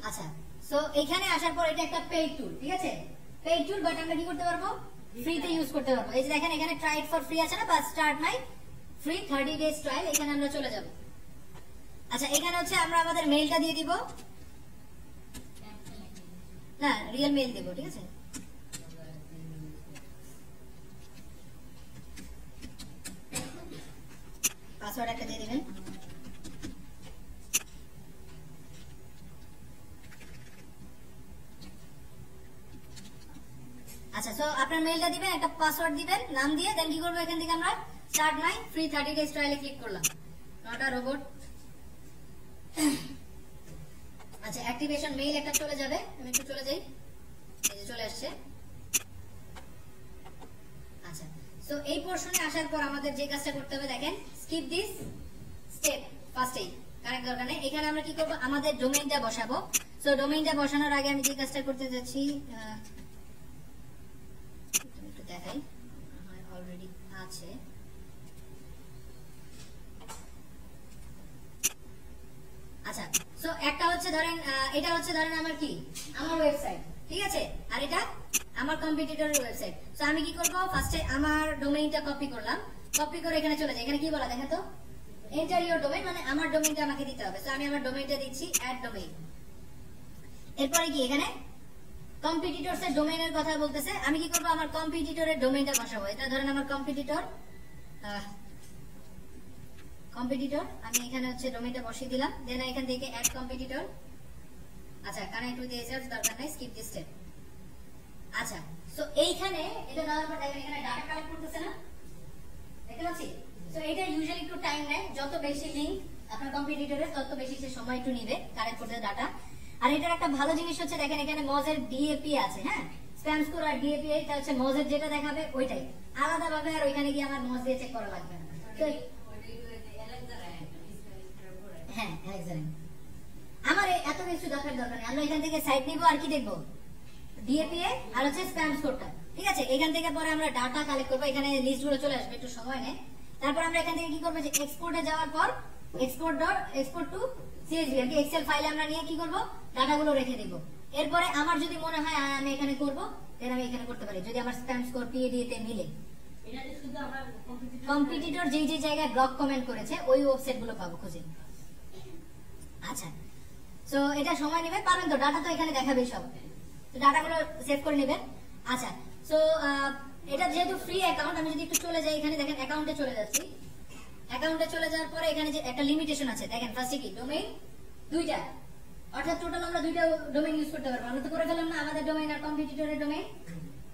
আচ্ছা, সো এখানে আসার পর এটা একটা পেইড টুল, ঠিক আছে, পেইড টুল, বাট আমরা কি করতে পারবো, ফ্রিতে ইউজ করতে পারবো। এই যে দেখেন এখানে ট্রাই ইট ফর ফ্রি আছে না, বা start my free 30 days trial, এখানে আমরা চলে যাব। আচ্ছা, এখানে হচ্ছে আমরা আমাদের মেইলটা দিয়ে দিব, না রিয়েল মেইল দেব, ঠিক আছে। পাসওয়ার্ড একটা দিয়ে দিবেন। আচ্ছা, সো আপনার মেইলটা দিবেন, একটা পাসওয়ার্ড দিবেন, নাম দিয়ে, দেন কি করবো, এখান থেকে আমরা স্টার্ট মাই ফ্রি 30 ডেজ ট্রায়ালে ক্লিক করলাম। Not a robot. আচ্ছা, অ্যাক্টিভেশন মেইল একটা চলে যাবে, আমি একটু চলে যাই, এই যে চলে আসছে। আচ্ছা, সো এই পোরশনে আসার পর আমাদের যে কাজটা করতে হবে, দেখেন স্কিপ দিস স্টেপ ফার্স্টেই, কারেক্ট দরকার নেই। এখানে আমরা কি করব, আমাদের ডোমেইনটা বসাবো। সো ডোমেইনটা বসানোর আগে আমি যে কাজটা করতে যাচ্ছি, একটু দেখাই, আমার অলরেডি আছে। আচ্ছা, সো একটা হচ্ছে ধরেন এটা হচ্ছে ধরেন আমার কি, আমার ওয়েবসাইট, ঠিক আছে, আর এটা আমার কম্পিটিটরের ওয়েবসাইট। সো আমি কি করব, ফার্স্টে আমার ডোমেইনটা কপি করলাম, কপি করে এখানে চলে যাই। এখানে কি বলা দেখেন তো, এন্টার ইওর ডোমেইন, মানে আমার ডোমেইনটা আমাকে দিতে হবে। সো আমি আমার ডোমেইনটা দিচ্ছি অ্যাড ডোমেইন। এরপরে কি এখানে কম্পিটিটরস এর ডোমেইনের কথা বলতেছে, আমি কি করব, আমার কম্পিটিটরের ডোমেইনটা বসাবো। এটা ধরেন আমার কম্পিটিটর, আমি এখানে হচ্ছে ডোমেইনটা বসিয়ে দিলাম, দেন এখান থেকে অ্যাড কম্পিটিটর। আচ্ছা, কানেক্ট উইথ এজার্স দরকার নাই, স্কিপ দিস স্টেপ। আচ্ছা, সো এইখানে এটা দেওয়ার পর দেখেন এখানে ডাটা কালেক্ট করতেছে না, দেখতে পাচ্ছি। সো এটা ইউজুয়ালি একটু টাইম নেয়, যত বেশি লিংক আপনার কম্পিটিটরের তত বেশি সে সময় একটু নেবে কালেক্ট করতে ডাটা। আর এটার একটা ভালো জিনিস হচ্ছে দেখেন এখানে মজের ডিএপি আছে, হ্যাঁ, স্প্যাম স্কোর আর ডিএপি, এটা হচ্ছে মজের যেটা দেখাবে ওইটাই আলাদাভাবে, আর ওইখানে গিয়ে আমার মজ দিয়ে চেক করা লাগবে না। তো হ্যাঁ, আমার এত কিছু দরকার নেই, আমরা এখান থেকে সাইট নিব, আর কি দেখবো, ডিএপিএ আর হচ্ছে স্প্যাম স্কোরটা, ঠিক আছে। এখান থেকে পরে আমরা ডাটা কালেক্ট করবো, এখানে লিস্ট গুলো চলে আসবে, একটু সময় নেয়। তারপর আমরা এখান থেকে কি করবো, যে এক্সপোর্টে যাওয়ার পর এক্সপোর্ট টু সিএসভি, আর কি এক্সেল ফাইলে আমরা নিয়ে কি করবো, ডাটাগুলো রেখে দিব। এরপরে আমার যদি মনে হয় আমি এখানে করবো, দেন আমি এখানে করতে পারি, যদি আমার স্প্যাম স্কোর পিএডি তে মিলে। এটাতে শুধু আমরা কম্পিটিটর যেই যে জায়গায় ব্লগ কমেন্ট করেছে ওই ওয়েবসাইট গুলো পাবো খুঁজে। আচ্ছা, সো এটা সময় নেবে, পাবেন তো, ডাটা তো এখানে দেখাবেই সব, তো ডাটাগুলো সেভ করে নেবেন। আচ্ছা, সো এটা যেহেতু ফ্রি অ্যাকাউন্ট, আমি যদি একটু চলে যাই, এখানে দেখেন অ্যাকাউন্টে চলে যাচ্ছি। অ্যাকাউন্টে চলে যাওয়ার পরে এখানে যে একটা লিমিটেশন আছে, দেখেন ফার্স্টে কি ডোমেইন দুইটা, অর্থাৎ টোটাল আমরা দুইটা ডোমেইন ইউজ করতে পারবো। আমরা তো করে ফেললাম না আমাদের ডোমেইন আর কম্পিটিটরের ডোমেইন।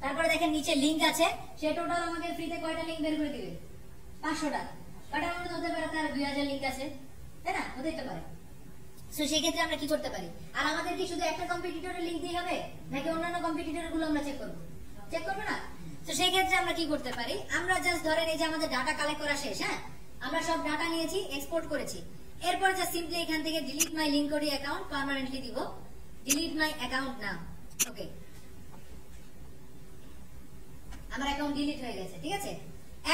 তারপরে দেখেন নিচে লিংক আছে, সে টোটাল আমাকে ফ্রিতে কয়টা লিংক বের করে দিবে, 500টা। বাট আমার হতে পারে তার 2000 লিংক আছে, তাই না, হতেই তো পারে। সো সেই ক্ষেত্রে আমরা কি করতে পারি, আর আমাদের কি শুধু একটা কম্পিটিটরের লিংক দিয়ে হবে, নাকি অন্যান্য কম্পিটিটর গুলো আমরা চেক করবো না? তো সেই ক্ষেত্রে আমরা কি করতে পারি, আমরা জাস্ট ধরেন এই যে আমাদের ডাটা কালেক্ট করা শেষ, হ্যাঁ, আমরা সব ডাটা নিয়েছি, এক্সপোর্ট করেছি। এরপর জাস্ট সিম্পলি এখান থেকে ডিলিট মাই লিংকডি অ্যাকাউন্ট পার্মানেন্টলি দিব, ডিলিট মাই অ্যাকাউন্ট নাও, ওকে। আমার অ্যাকাউন্ট ডিলিট হয়ে গেছে, ঠিক আছে।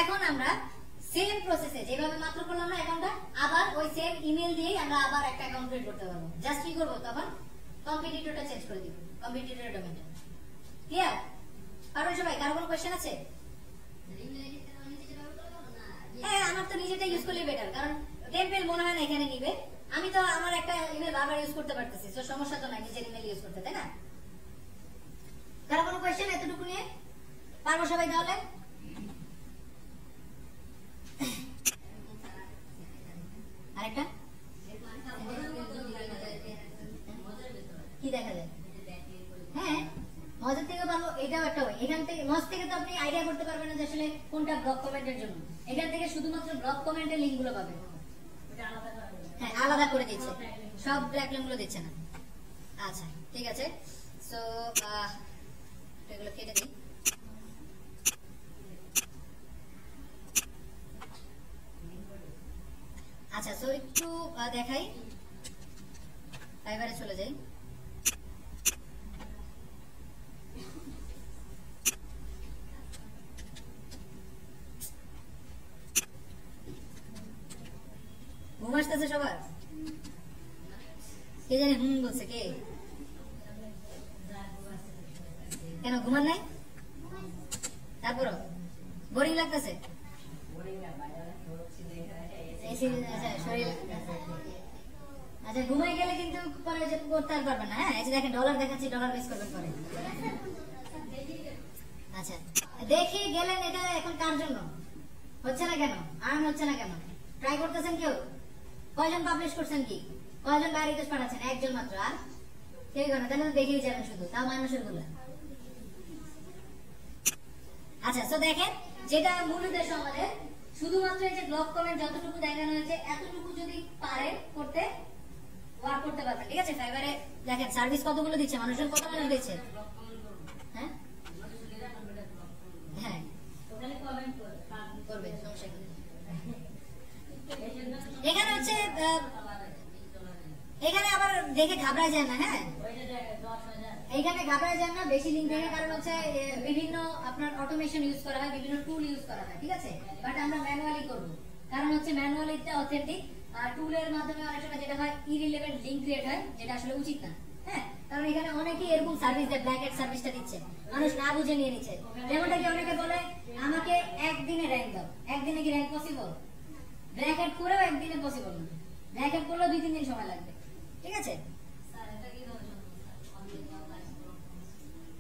এখন আমরা সেম প্রসেসে যেভাবে মাত্র করলাম না অ্যাকাউন্টটা, আবার ওই সেম ইমেল দিয়েই আমরা আবার একটা অ্যাকাউন্ট ক্রিয়েট করতে পারবো। জাস্ট কি করব তখন, কম্পিটিটরটা চেঞ্জ করে দিব, কম্পিটিটরের ডোমেইনটা। ক্লিয়ার? পারবেন সবাই? কারো কোনো কোশ্চেন আছে? হ্যাঁ, আমার তো নিজেটা ইউজ করলে বেটার, কারণ টেম্পেল মনে হয় না এখানে নিবে। আমি তো আমার একটা ইমেল বারবার ইউজ করতে পারতেছি, তো সমস্যা তো নাই নিজের ইমেল ইউজ করতে, তাই না? কারো কোনো কোশ্চেন এতটুকু নিয়ে? পারবো সবাই তাহলে? আরেকটা কি দেখা যায়? হ্যাঁ, মজার থেকে পারবো, এটাও একটা হয়। এখান থেকে মজ থেকে তো আপনি আইডিয়া করতে পারবেন না যে আসলে কোনটা ব্লক কমেন্টের জন্য। এখান থেকে শুধুমাত্র ব্লক কমেন্টের লিঙ্ক গুলো পাবেন। হ্যাঁ, আলাদা করে দিচ্ছে, সব ব্ল্যাক লিঙ্ক গুলো দিচ্ছে না। আচ্ছা ঠিক আছে, সো এগুলো কেটে দিই। আচ্ছা, সো একটু দেখাই, ফাইবারে চলে যাই। ঘুম আসতেছে সবার? কে জানে বলছে কে? কেন ঘুমান নাই? তারপরও বোরিং লাগতেছে? আচ্ছা, ঘুমাই গেলে কিন্তু পরে যে করতে আর পারবেন না। হ্যাঁ, এই যে দেখেন ডলার দেখাচ্ছি, ডলার বেস করবেন পরে। আচ্ছা, দেখি গেলেন, এটা এখন কার জন্য হচ্ছে না কেন? আর্ন হচ্ছে না কেন? ট্রাই করতেছেন কেউ? কয়জন পাবলিশ করছেন? কি কয়জন বাইরে রিকোয়েস্ট পাঠাচ্ছেন? একজন মাত্র। আর কেউ কেন? তাহলে তো দেখেই যাবেন শুধু, তাও মানুষের গুলো। আচ্ছা, তো দেখেন, যেটা মূল উদ্দেশ্য আমাদের, শুধুমাত্র এই যে ব্লক কমেন্ট যতটুকু দেখানো হয়েছে এতটুকু যদি পারেন করতে, ওয়ার্ক করতে পারবেন, ঠিক আছে। ফাইবারে দেখেন সার্ভিস কতগুলো দিচ্ছে, মানুষজন কত মানুষ দিচ্ছে। হ্যাঁ হ্যাঁ, করবে, সমস্যা কি? এখানে হচ্ছে এখানে আবার দেখে ঘাবড়ায় যায় না। হ্যাঁ, এইখানে ঘাবড়ায় যায় না বেশি লিঙ্ক দেখে, কারণ হচ্ছে বিভিন্ন আপনার অটোমেশন ইউজ করা হয়, বিভিন্ন টুল ইউজ করা হয়, ঠিক আছে। বাট আমরা ম্যানুয়ালি করবো, কারণ হচ্ছে ম্যানুয়ালিটা অথেন্টিক। আর টুলের মাধ্যমে অনেক সময় যেটা হয় ইরিলেভেন্ট লিঙ্ক ক্রিয়েট হয়, যেটা আসলে উচিত না। হ্যাঁ, কারণ এখানে অনেকেই এরকম সার্ভিস দেয়, ব্ল্যাক হ্যাট সার্ভিসটা দিচ্ছে, মানুষ না বুঝে নিয়ে নিচ্ছে। যেমনটা কি অনেকে বলে আমাকে একদিনে র্যাঙ্ক দাও। একদিনে কি র্যাঙ্ক পসিবল? ব্ল্যাক হ্যাট করেও একদিনে পসিবল না, ব্ল্যাক হ্যাট করলেও 2-3 দিন সময় লাগবে, ঠিক আছে।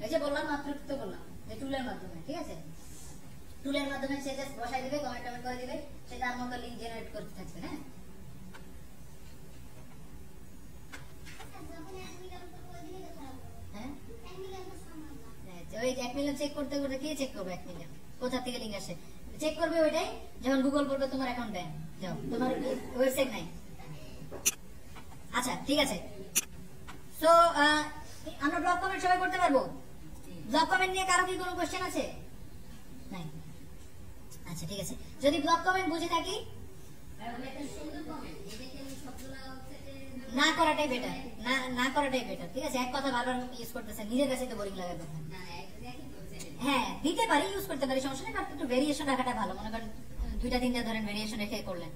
এই যে বললাম, মাত্র তো বললাম যে টুলের মাধ্যমে, ঠিক আছে। টুলের মাধ্যমে সে জাস্ট বসাই দিবে, কমেন্ট টমেন্ট করে দিবে, সে তার মতো লিঙ্ক জেনারেট করতে থাকবে। হ্যাঁ, ওই 1 মিলিয়ন চেক করতে করতে কে চেক করবে? 1 মিলিয়ন কোথা থেকে লিঙ্ক আসে? চেক করবে ওইটাই যখন গুগল বলবে তোমার অ্যাকাউন্ট ব্যান, যাও, তোমার ওয়েবসাইট নাই। আচ্ছা ঠিক আছে, সো আমরা ব্লক কমেন্ট সবাই করতে পারবো? ব্লক কমেন্ট নিয়ে কারো কি কোনো কোশ্চেন আছে? নাই? আচ্ছা ঠিক আছে, যদি ব্লক কমেন্ট বুঝে থাকি, না করাটাই বেটার, না করাটাই বেটার, ঠিক আছে। এক কথা বারবার ইউজ করতেছেন, নিজের কাছে তো বোরিং লাগার কথা। হ্যাঁ, দিতে পারি, ইউজ করতে পারি, সমস্যা নেই, বাট একটু ভেরিয়েশন রাখাটা ভালো। মনে করেন 2-3 ধরেন ভেরিয়েশন রেখে করলেন।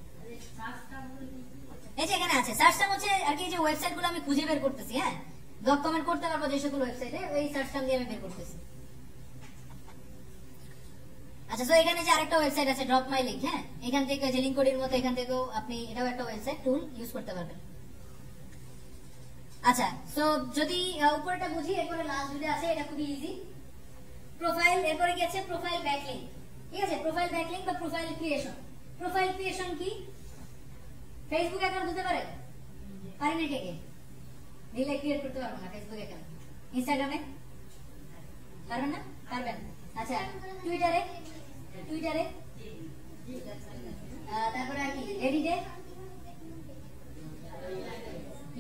এই যে এখানে আছে সার্চ টার্ম, হচ্ছে আর কি, যে ওয়েবসাইট গুলো আমি খুঁজে বের করতেছি। হ্যাঁ, ব্লক কমেন্ট করতে পারবো যে সকল ওয়েবসাইটে, ওই সার্চ টার্ম দিয়ে আমি বের করতেছি। আচ্ছা, তো এখানে যে আরেকটা ওয়েবসাইট আছে ড্রপ মাই লিংক। হ্যাঁ, এখান থেকে যে লিংক কোডের মতো এখান থেকেও আপনি, এটাও একটা ওয়েবসাইট টুল ইউজ করতে পারবেন। আচ্ছা, সো যদি উপরটা বুঝি, এরপরে লাস্ট যেটা আছে এটা খুবই ইজি। প্রোফাইল, এরপরে কি আছে? প্রোফাইল ব্যাকলিংক, ঠিক আছে। প্রোফাইল ব্যাকলিংক বা প্রোফাইল ক্রিয়েশন। প্রোফাইল ক্রিয়েশন কি? ফেসবুক অ্যাকাউন্ট হতে পারে? পারি না, কে কে দিলে ক্রিয়েট করতে পারবো না ফেসবুক অ্যাকাউন্ট? ইনস্টাগ্রামে পারবেন না? পারবেন। আচ্ছা, টুইটারে তারপরে আর কি, রেডিটে,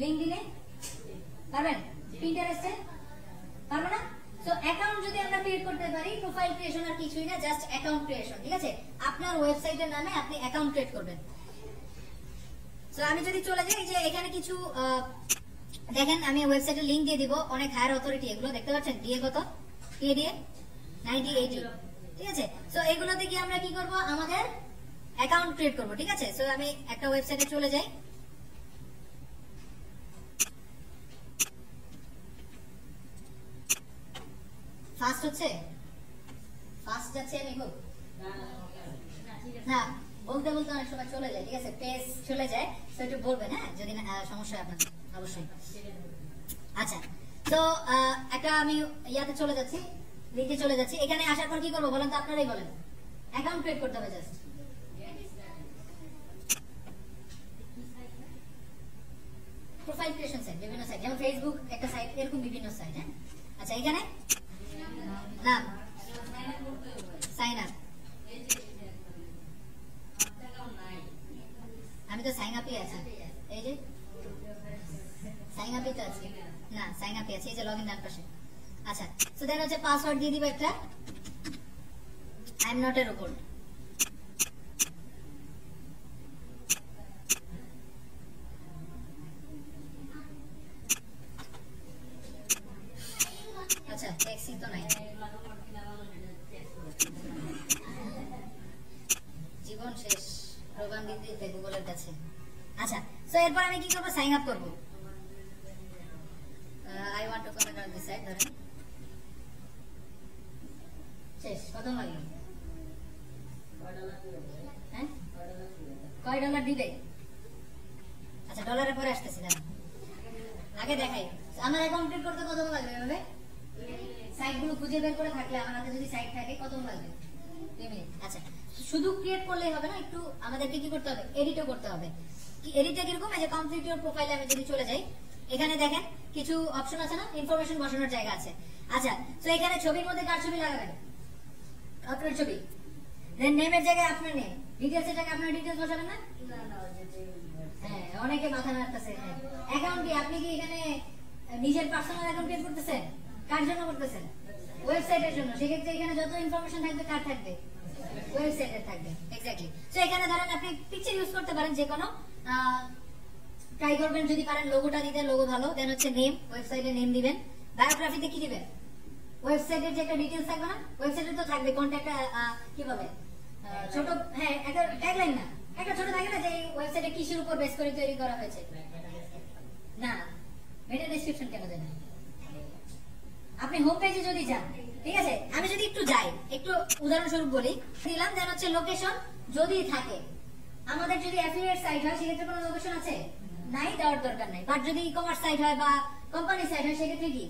লিঙ্কডইনে পারবেন? পিন্টারেস্টে পারবো না? সো অ্যাকাউন্ট যদি আমরা ক্রিয়েট করতে পারি, প্রোফাইল ক্রিয়েশন আর কিছুই না, জাস্ট অ্যাকাউন্ট ক্রিয়েশন, ঠিক আছে। আপনার ওয়েবসাইটের নামে আপনি অ্যাকাউন্ট ক্রিয়েট করবেন। সো আমি যদি চলে যাই, যে এখানে কিছু দেখেন, আমি ওয়েবসাইটের লিংক দিয়ে দিব, অনেক হায়ার অথরিটি, এগুলো দেখতে পাচ্ছেন, দিয়ে কত? দিয়ে 9080, ঠিক আছে। সো এগুলোতে কি আমরা কি করব, আমাদের অ্যাকাউন্ট ক্রিয়েট করব, ঠিক আছে। সো আমি একটা ওয়েবসাইটে চলে যাই, ফাস্ট হচ্ছে, ফাস্ট যাচ্ছে আমি খুব না, বলতে বলতে অনেক সময় চলে যায়, ঠিক আছে, পেজ চলে যায়। তো একটু বলবেন হ্যাঁ যদি সমস্যা হয় আপনার, অবশ্যই। আচ্ছা, তো একটা আমি ইয়াতে চলে যাচ্ছি, লিংকে চলে যাচ্ছি। এখানে আসার পর কি করবো বলেন তো, আপনারাই বলেন। অ্যাকাউন্ট ক্রিয়েট করতে হবে জাস্ট, প্রোফাইল ক্রিয়েশন সাইট, বিভিন্ন সাইট, যেমন ফেসবুক একটা সাইট, এরকম বিভিন্ন সাইট। হ্যাঁ, আচ্ছা, এখানে নাম, সাইন আপ, আমি তো সাইন আপই আছি, এই যে সাইন আপই তো আছে, না সাইন আপই আছে, এই যে লগইন ডান পাশে। আচ্ছা, সো দেন হচ্ছে পাসওয়ার্ড দিয়ে দিব একটা, I am not a robot. আচ্ছা, ট্যাক্সি তো নাই, জীবন শেষ, প্রোগ্রাম দিতে গুগলের কাছে। আচ্ছা, সো এরপর আমি কি করব, সাইন আপ করব। I want to comment on this site, ধরেন শেষ। কত লাগবে? হ্যাঁ, কয় ডলার দিবে? আচ্ছা, ডলারের পরে আসতেছি, দাঁড়ান আগে দেখাই আমার অ্যাকাউন্ট ক্রিয়েট করতে কত লাগবে। এভাবে সাইটগুলো খুঁজে বের করে থাকলে আমার হাতে যদি সাইট থাকে কত লাগবে, 2 মিনিট। আচ্ছা, শুধু ক্রিয়েট করলেই হবে না, একটু আমাদেরকে কি করতে হবে, এডিটও করতে হবে। কি এডিটটা কিরকম, এই যে কমপ্লিট ইওর প্রোফাইলে আমি যদি চলে যাই, এখানে দেখেন কিছু অপশন আছে না, ইনফরমেশন বসানোর জায়গা আছে। আচ্ছা, তো এখানে ছবির মধ্যে কার ছবি লাগাবেন, আপনার ছবি, দেন নেমের জায়গায় আপনার নেম, ডিটেইলসের জায়গায় আপনার ডিটেইলস বসাবেন না। হ্যাঁ, অনেকে মাথা নাড়তেছে। অ্যাকাউন্ট কি আপনি কি এখানে নিজের পার্সোনাল অ্যাকাউন্ট ক্রিয়েট করতেছেন, কার জন্য করতেছেন, ওয়েবসাইটের জন্য। সেক্ষেত্রে এখানে যত ইনফরমেশন থাকবে কার থাকবে, ওয়েবসাইটের থাকবে, এক্স্যাক্টলি। সো এখানে ধরেন আপনি পিকচার ইউজ করতে পারেন, যে কোনো ট্রাই করবেন, যদি পারেন লোগোটা দিতে, লোগো ভালো। দেন হচ্ছে নেম, ওয়েবসাইটের নেম দিবেন। বায়োগ্রাফিতে কি দিবেন, ওয়েবসাইটের যে একটা ডিটেইলস থাকবে না, ওয়েবসাইটে তো থাকবে কন্টাক্ট, কি বলে ছোট, হ্যাঁ একটা ট্যাগলাইন না, একটা ছোট থাকে না, যে ওয়েবসাইটে কিসের উপর বেস করে তৈরি করা হয়েছে। না, মেটা ডেসক্রিপশন কেন দেন? আপনি হোম পেজে যদি যান, ঠিক আছে, আমি যদি একটু যাই, একটু উদাহরণস্বরূপ বলি, দিলাম। দেন হচ্ছে লোকেশন যদি থাকে, আমাদের যদি অ্যাফিলিয়েট সাইট হয় সেক্ষেত্রে কোনো লোকেশন আছে নাই, দেওয়ার দরকার নাই। বাট যদি ই কমার্স সাইট হয় বা কোম্পানি সাইট হয় সেক্ষেত্রে কি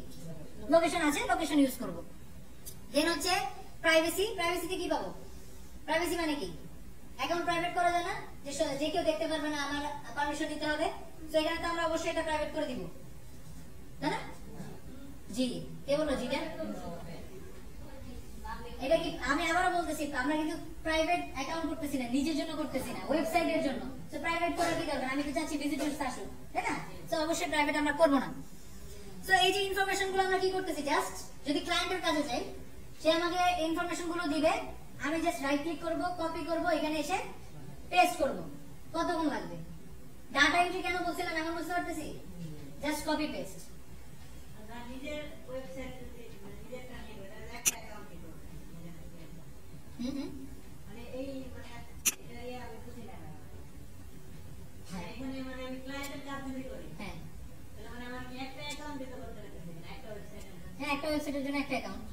লোকেশন আছে, লোকেশন ইউজ করব। দেন হচ্ছে প্রাইভেসি, প্রাইভেসিতে কি পাবো, প্রাইভেসি মানে কি, অ্যাকাউন্ট প্রাইভেট করা যায় না, যে কেউ দেখতে পারবে না, আমার পারমিশন দিতে হবে। তো এখানে তো আমরা অবশ্যই এটা প্রাইভেট করে দিব, তাই না? জি, কে বললো জিটা? এটা কি, আমি আবারও বলতেছি, আমরা কিন্তু প্রাইভেট অ্যাকাউন্ট করতেছি না, নিজের জন্য করতেছি না, ওয়েবসাইটের জন্য। তো প্রাইভেট করার কি দরকার, আমি তো চাচ্ছি ভিজিটর্স আসুক, তাই না? তো অবশ্যই প্রাইভেট আমরা করব না। তো এই যে ইনফরমেশন গুলো আমরা কি করতেছি, জাস্ট যদি ক্লায়েন্টের কাছে যাই, সে আমাকে ইনফরমেশন গুলো দিবে, আমি জাস্ট রাইট ক্লিক করব, কপি করব, এখানে এসে পেস্ট করব। কতক্ষণ লাগবে? ডাটা এন্ট্রি কেন বলছিলাম এখন বুঝতে পারতেছি, জাস্ট কপি পেস্ট। নিজের ওয়েবসাইট নিজের কাছে একটা অ্যাকাউন্ট দিতে মানে এই মানে এটা আমি বুঝি না। এখানে মানে আমি ক্লায়েন্টের কাজ যদি করি, হ্যাঁ, তাহলে মানে আমার একটা অ্যাকাউন্ট দিতে করতে হবে, একটা ওয়েবসাইট। হ্যাঁ, একটা ওয়েবসাইটের জন্য একটা অ্যাকাউন্ট।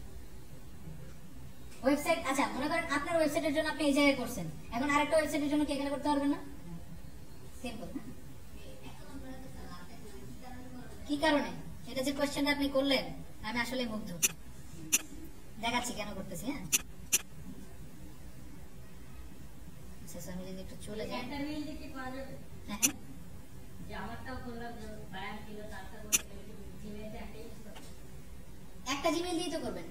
ওয়েবসাইট, আচ্ছা মনে করেন আপনার ওয়েবসাইটের জন্য আপনি এই জায়গায় করছেন, এখন আরেকটা ওয়েবসাইটের জন্য কি এখানে করতে পারবেন না? সিম্পল। কি কারণে, এটা যে কোশ্চেনটা আপনি করলেন, আমি আসলে মুগ্ধ, দেখাচ্ছি কেন করতেছি। হ্যাঁ, আচ্ছা, আমি যদি একটু চলে যাই, একটা মেইল দিয়ে কি পাওয়া যাবে? হ্যাঁ, যে আমারটাও করলাম, যে বায়ার ছিল তারটা করে জিমেইলটা একটা ইউজ করব। একটা জিমেইল দিয়ে তো করবেন,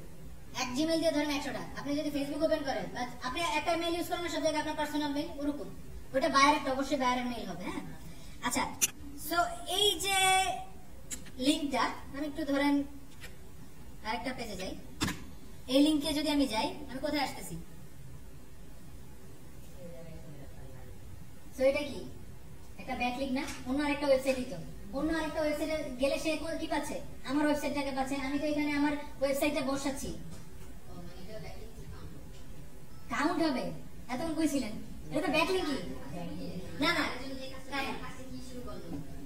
এক জিমেইল দিয়ে ধরেন 100টা। আপনি যদি ফেসবুক ওপেন করেন, আপনি একটা মেইল ইউজ করেন না সব জায়গায়, আপনার পার্সোনাল মেইল, ওরকম ওটা বায়ারের, অবশ্যই বায়ারের মেইল হবে। হ্যাঁ, আচ্ছা, সো এই যে লিংকটা আমি একটু ধরেন আরেকটা পেজে যাই, এই লিংকে যদি আমি যাই, আমি কোথায় আসতেছি? সো এটা কি একটা ব্যাকলিংক না, অন্য আরেকটা ওয়েবসাইটই তো, অন্য আরেকটা ওয়েবসাইটে গেলে সে কি পাচ্ছে, আমার ওয়েবসাইটটাকে পাচ্ছে। আমি তো এখানে আমার ওয়েবসাইটটা বসাচ্ছি, কাউন্ট হবে এতক্ষণ কইছিলেন এটা তো ব্যাকলিং কি না না হ্যাঁ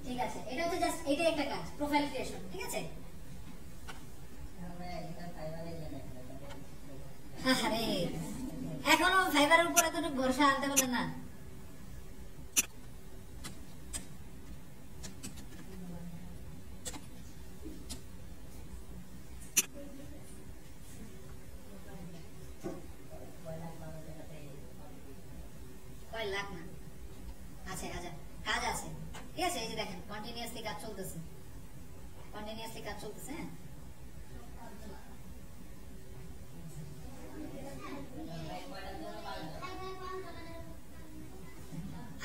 ঠিক আছে এটা হচ্ছে জাস্ট এটাই একটা কাজ প্রোফাইল ক্রিয়েশন ঠিক আছে আরে এখনো ফাইবারের উপর এতটুকু ভরসা আনতে পারলেন না কয় লাখ না আচ্ছা আচ্ছা কাজ আছে ঠিক আছে এই যে দেখেন কন্টিনিউয়াসলি কাজ চলতেছে হ্যাঁ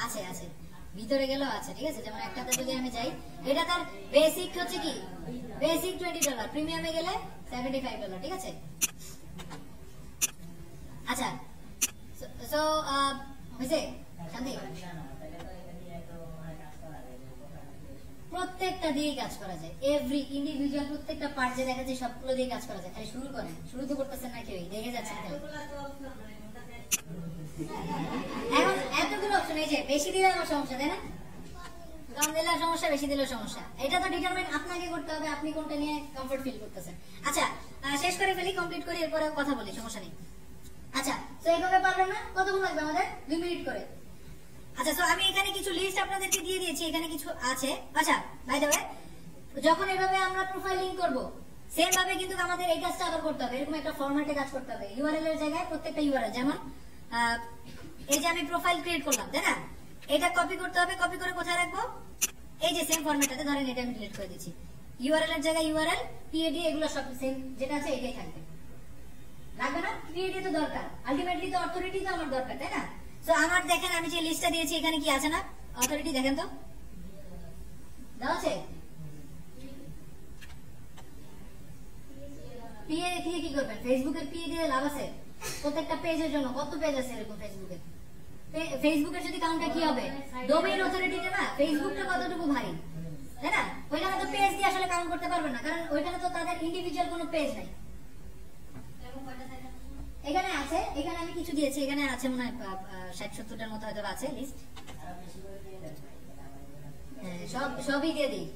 আছে আছে ভিতরে গেলেও আছে ঠিক আছে যেমন একটাতে যদি আমি যাই এটা তার বেসিক হচ্ছে কি বেসিক $20 প্রিমিয়ামে গেলে $75 ঠিক আছে আচ্ছা সো হইছে শান্তি প্রত্যেকটা দিয়ে কাজ করা যায় এভরি ইন্ডিভিজুয়াল প্রত্যেকটা পার্ট যে দেখা যায় সবগুলো দিয়ে কাজ করা যায় খালি শুরু করেন শুরু তো করতেছেন না কেউই দেখে যাচ্ছেন খালি এখন এতগুলো অপশন এই যে বেশি দিলে আমার সমস্যা তাই না কম দিলে সমস্যা বেশি দিলেও সমস্যা এটা তো ডিটারমাইন আপনাকে করতে হবে আপনি কোনটা নিয়ে কমফর্ট ফিল করতেছেন আচ্ছা শেষ করে ফেলি কমপ্লিট করি এরপরে কথা বলি সমস্যা নেই আচ্ছা তো এইভাবে পারবেন না কতক্ষণ লাগবে আমাদের 2 মিনিট করে আচ্ছা তো আমি এখানে কিছু লিস্ট আপনাদেরকে দিয়ে দিয়েছি এখানে কিছু আছে আচ্ছা বাই দ্য ওয়ে যখন এইভাবে আমরা প্রোফাইলিং করব সেম ভাবে কিন্তু আমাদের এই কাজটা আবার করতে হবে এরকম একটা ফরম্যাটে কাজ করতে হবে ইউআরএল এর জায়গায় প্রত্যেকটা ইউআরএল যেমন এই যে আমি প্রোফাইল ক্রিয়েট করলাম তাই না এটা কপি করতে হবে কপি করে কোথায় রাখবো এই যে সেম ফরম্যাটটাতে ধরেন এটা আমি ডিলিট করে দিচ্ছি ইউআরএল এর জায়গায় ইউআরএল পিএডি এগুলো সব সেম যেটা আছে এটাই থাকবে লাগবে না পিএডি তো দরকার আলটিমেটলি তো অথরিটি তো আমার দরকার তাই না সো আমার দেখেন আমি যে লিস্টটা দিয়েছি এখানে কি আছে না অথরিটি দেখেন তো দাও আছে পিএ দিয়ে কি করবেন ফেসবুকের পিএ দিয়ে লাভ আছে প্রত্যেকটা পেজের জন্য কত পেজ আছে এরকম ফেসবুকের যদি কাউন্টটা কি হবে ডোমেইন অথরিটিটা না ফেসবুকটা কতটুকু ভারী তাই না ওইখানে তো পেজ দিয়ে আসলে কাউন্ট করতে পারবে না কারণ ওইখানে তো তাদের ইন্ডিভিজুয়াল কোনো পেজ নাই এখানে আছে এখানে আমি কিছু দিয়েছি এখানে আছে মনে হয় 60-70টার মতো হয়তো আছে লিস্ট সবই দিয়ে দিই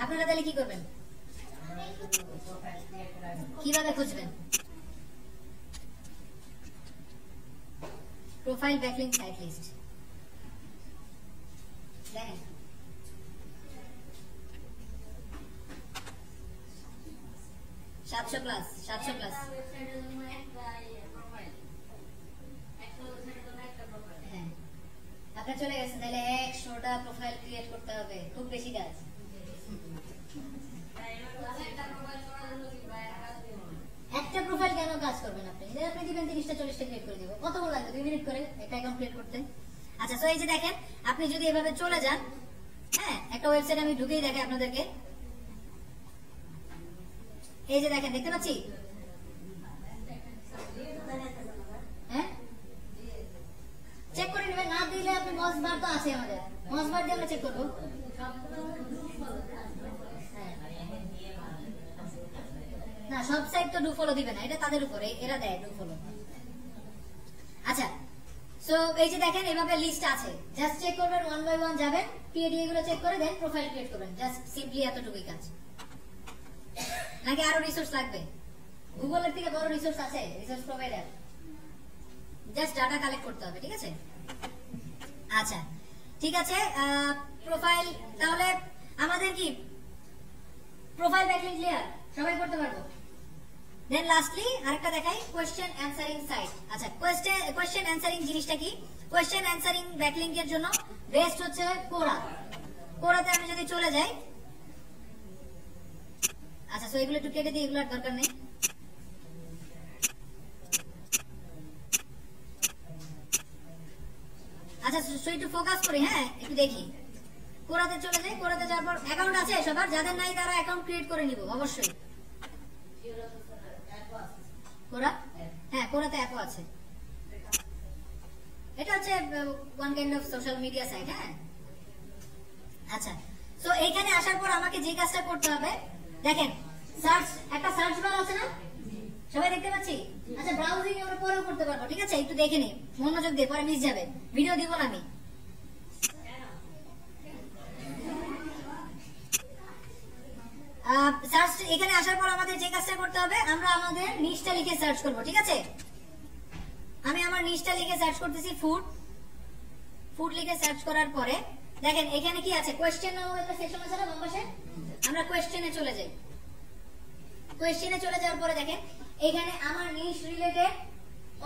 আপনারা তাহলে কি করবেন কিভাবে খুঁজবেন প্রোফাইল ব্যাকলিংক সাইট লিস্ট দেখেন 700 প্লাস হ্যাঁ আপনার চলে গেছেন তাহলে 100টা প্রোফাইল ক্রিয়েট করতে হবে খুব বেশি কাজ একটা প্রোফাইল কেন কাজ করবেন আপনি আপনি দিবেন 30টা 40টা ক্রিয়েট করে দিব কত লাগবে 2 মিনিট করে একটা অ্যাকাউন্ট ক্রিয়েট করতে আচ্ছা সো এই যে দেখেন আপনি যদি এভাবে চলে যান হ্যাঁ একটা ওয়েবসাইট আমি ঢুকেই দেখাই আপনাদেরকে এই যে দেখেন দেখতে পাচ্ছি হ্যাঁ চেক করে নেবেন না দিলে আপনি মসবার তো আছে আমাদের মসবার দিয়ে আমরা চেক করবো না সব সাইট তো ডু ফলো দিবে না এটা তাদের উপরে এরা দেয় ডু ফলো আচ্ছা সো এই যে দেখেন এইভাবে লিস্ট আছে জাস্ট চেক করবেন 1 বাই 1 যাবেন পিএডি এগুলো চেক করে দেন প্রোফাইল ক্রিয়েট করবেন জাস্ট সিম্পলি এতটুকুই কাজ নাকি আরো রিসোর্স লাগবে গুগলের থেকে বড় রিসোর্স আছে resource provider just data collect করতে হবে ঠিক আছে আচ্ছা ঠিক আছে প্রোফাইল তাহলে আমাদের কি প্রোফাইল ব্যাকলিংক ক্লিয়ার সবাই করতে পারবো দেন লাস্টলি আরেকটা দেখাই কোশ্চেন অ্যানসারিং সাইট আচ্ছা কোশ্চেন অ্যানসারিং জিনিসটা কি কোশ্চেন অ্যানসারিং ব্যাকলিংকের জন্য বেস্ট হচ্ছে কোরাতে আমি যদি চলে যাই আচ্ছা সো এগুলো একটু কেটে দিই এগুলো আর দরকার নেই আচ্ছা সো একটু ফোকাস করি হ্যাঁ একটু দেখি কোরাতে চলে যাই কোরাতে যাওয়ার পর অ্যাকাউন্ট আছে সবার যাদের নাই তারা অ্যাকাউন্ট ক্রিয়েট করে নিব অবশ্যই কোরা হ্যাঁ কোরাতে অ্যাপও আছে এটা হচ্ছে one kind of social media site হ্যাঁ আচ্ছা সো এইখানে আসার পর আমাকে যে কাজটা করতে হবে দেখেন সার্চ একটা সার্চ বার আছে না সবাই দেখতে পাচ্ছি? আচ্ছা ব্রাউজিং আমরা পরেও করতে পারবো, ঠিক আছে? একটু দেখে নি, মনোযোগ দিয়ে, পরে মিস যাবে, ভিডিও দিব না আমি। সার্চ এখানে আসার পর আমাদের যে কাজটা করতে হবে, আমরা আমাদের নিচটা লিখে সার্চ করব, ঠিক আছে? আমি আমার নিচটা লিখে সার্চ করতেছি, ফুড। ফুড লিখে সার্চ করার পরে দেখেন এখানে কি আছে, কোয়েশ্চেন নামক একটা সেকশন আছে না বাম পাশে, আমরা কোয়েশ্চেনে চলে যাই। কোয়েশ্চেনে চলে যাওয়ার পরে দেখেন এখানে আমার নিশ রিলেটেড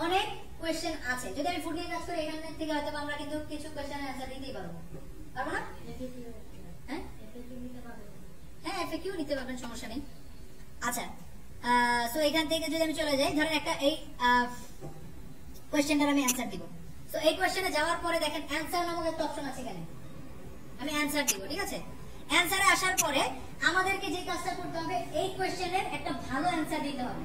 অনেক কোয়েশ্চেন আছে। যদি আমি ফুড নিয়ে কাজ করি, এখান থেকে হয়তো আমরা কিন্তু কিছু কোয়েশ্চেনের অ্যানসার দিতেই পারবো, পারবো না? হ্যাঁ হ্যাঁ, এফএকিউ নিতে পারবেন, সমস্যা নেই। আচ্ছা, সো এখান থেকে যদি আমি চলে যাই, ধরেন একটা এই কোয়েশ্চেনটার আমি অ্যানসার দিব। সো এই কোয়েশ্চেনে যাওয়ার পরে দেখেন অ্যানসার নামক একটা অপশন আছে এখানে, আমি অ্যানসার দিব, ঠিক আছে? অ্যানসারে আসার পরে আমাদেরকে যে কাজটা করতে হবে, এই কোয়েশ্চেনের একটা ভালো অ্যানসার দিতে হবে।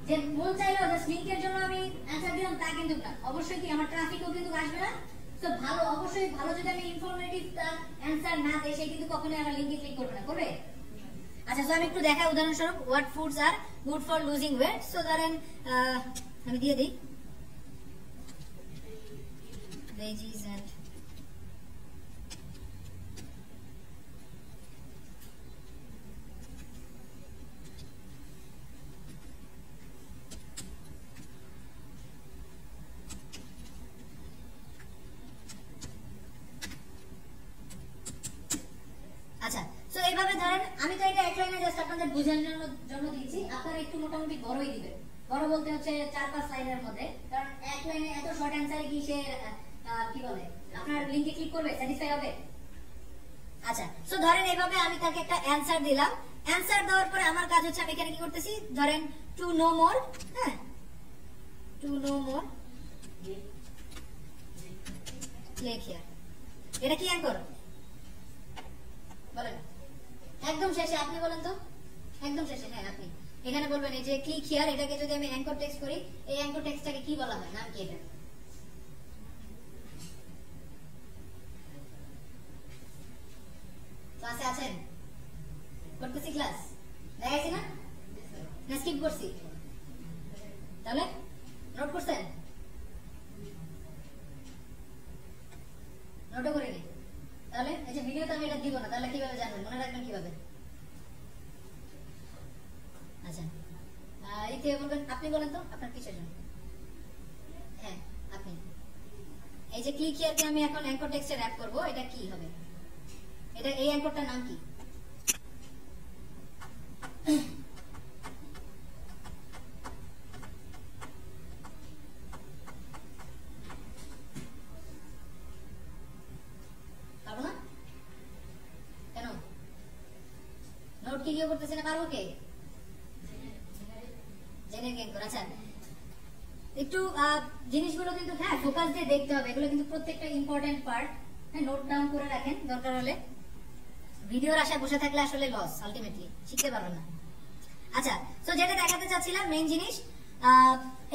যে মন চাইলো জাস্ট লিংকের জন্য আমি অ্যানসার দিলাম তা কিন্তু না, অবশ্যই কি আমার ট্রাফিকও কিন্তু আসবে না। তো ভালো, অবশ্যই ভালো যদি আমি ইনফরমেটিভ অ্যানসার না দেই, সে কিন্তু কখনোই আমার লিংকে ক্লিক করবে না, করবে? আচ্ছা, তো আমি একটু দেখাই উদাহরণস্বরূপ, what foods are good for losing weight. So ধরেন আমি দিয়ে দিই ভেজিস এন্ড এইভাবে ধরেন, আমি তো এটা এক লাইনে জাস্ট আপনাদের বোঝানোর জন্য দিচ্ছি, আপনারা একটু মোটামুটি বড়ই দিবেন। বড় বলতে হচ্ছে 4-5 লাইনের মধ্যে, কারণ এক লাইনে এত শর্ট অ্যানসারে কি সে কি বলে আপনার লিংকে ক্লিক করবে, স্যাটিসফাই হবে? আচ্ছা, সো ধরেন এইভাবে আমি তাকে একটা অ্যানসার দিলাম। অ্যানসার দেওয়ার পরে আমার কাজ হচ্ছে, আমি এখানে কি করতেছি, ধরেন টু নো মোর, হ্যাঁ, to know more click here. এটা কি অ্যাঙ্কর বলেন? একদম শেষে আপনি বলেন তো, একদম শেষে। হ্যাঁ, আপনি এখানে বলবেন এই যে ক্লিক হিয়ার, এটাকে যদি আমি অ্যাঙ্কর টেক্সট করি, এই অ্যাঙ্কর টেক্সটটাকে কি বলা হয়, নাম কি এটা? ক্লাসে আছেন? করতেছি ক্লাস, দেখাইছি না? না স্কিপ করছি? তাহলে নোট করছেন? নোটও করিনি? তাহলে এই যে ভিডিওতে আমি এটা দিব না, তাহলে কিভাবে জানবেন, মনে রাখবেন কিভাবে? আচ্ছা, এতে বলবেন, আপনি বলেন তো আপনার কিসের জন্য? হ্যাঁ, আপনি এই যে ক্লিক হিয়ারকে আমি এখন অ্যাঙ্কর টেক্সটে র‍্যাপ করব, এটা কি হবে? এটা এই অ্যাঙ্করটার নাম কি? পারবো না কেন? নোট কি কেউ করতেছে না? পারবো কে? জেনে গেম কর। আচ্ছা, একটু জিনিসগুলো কিন্তু হ্যাঁ ফোকাস দিয়ে দেখতে হবে, এগুলো কিন্তু প্রত্যেকটা ইম্পর্টেন্ট পার্ট। হ্যাঁ, নোট ডাউন করে রাখেন দরকার হলে। ভিডিওর আশায় বসে থাকলে আসলে লস, আলটিমেটলি শিখতে পারবেন না। আচ্ছা, সো যেটা দেখাতে চাচ্ছিলাম মেইন জিনিস,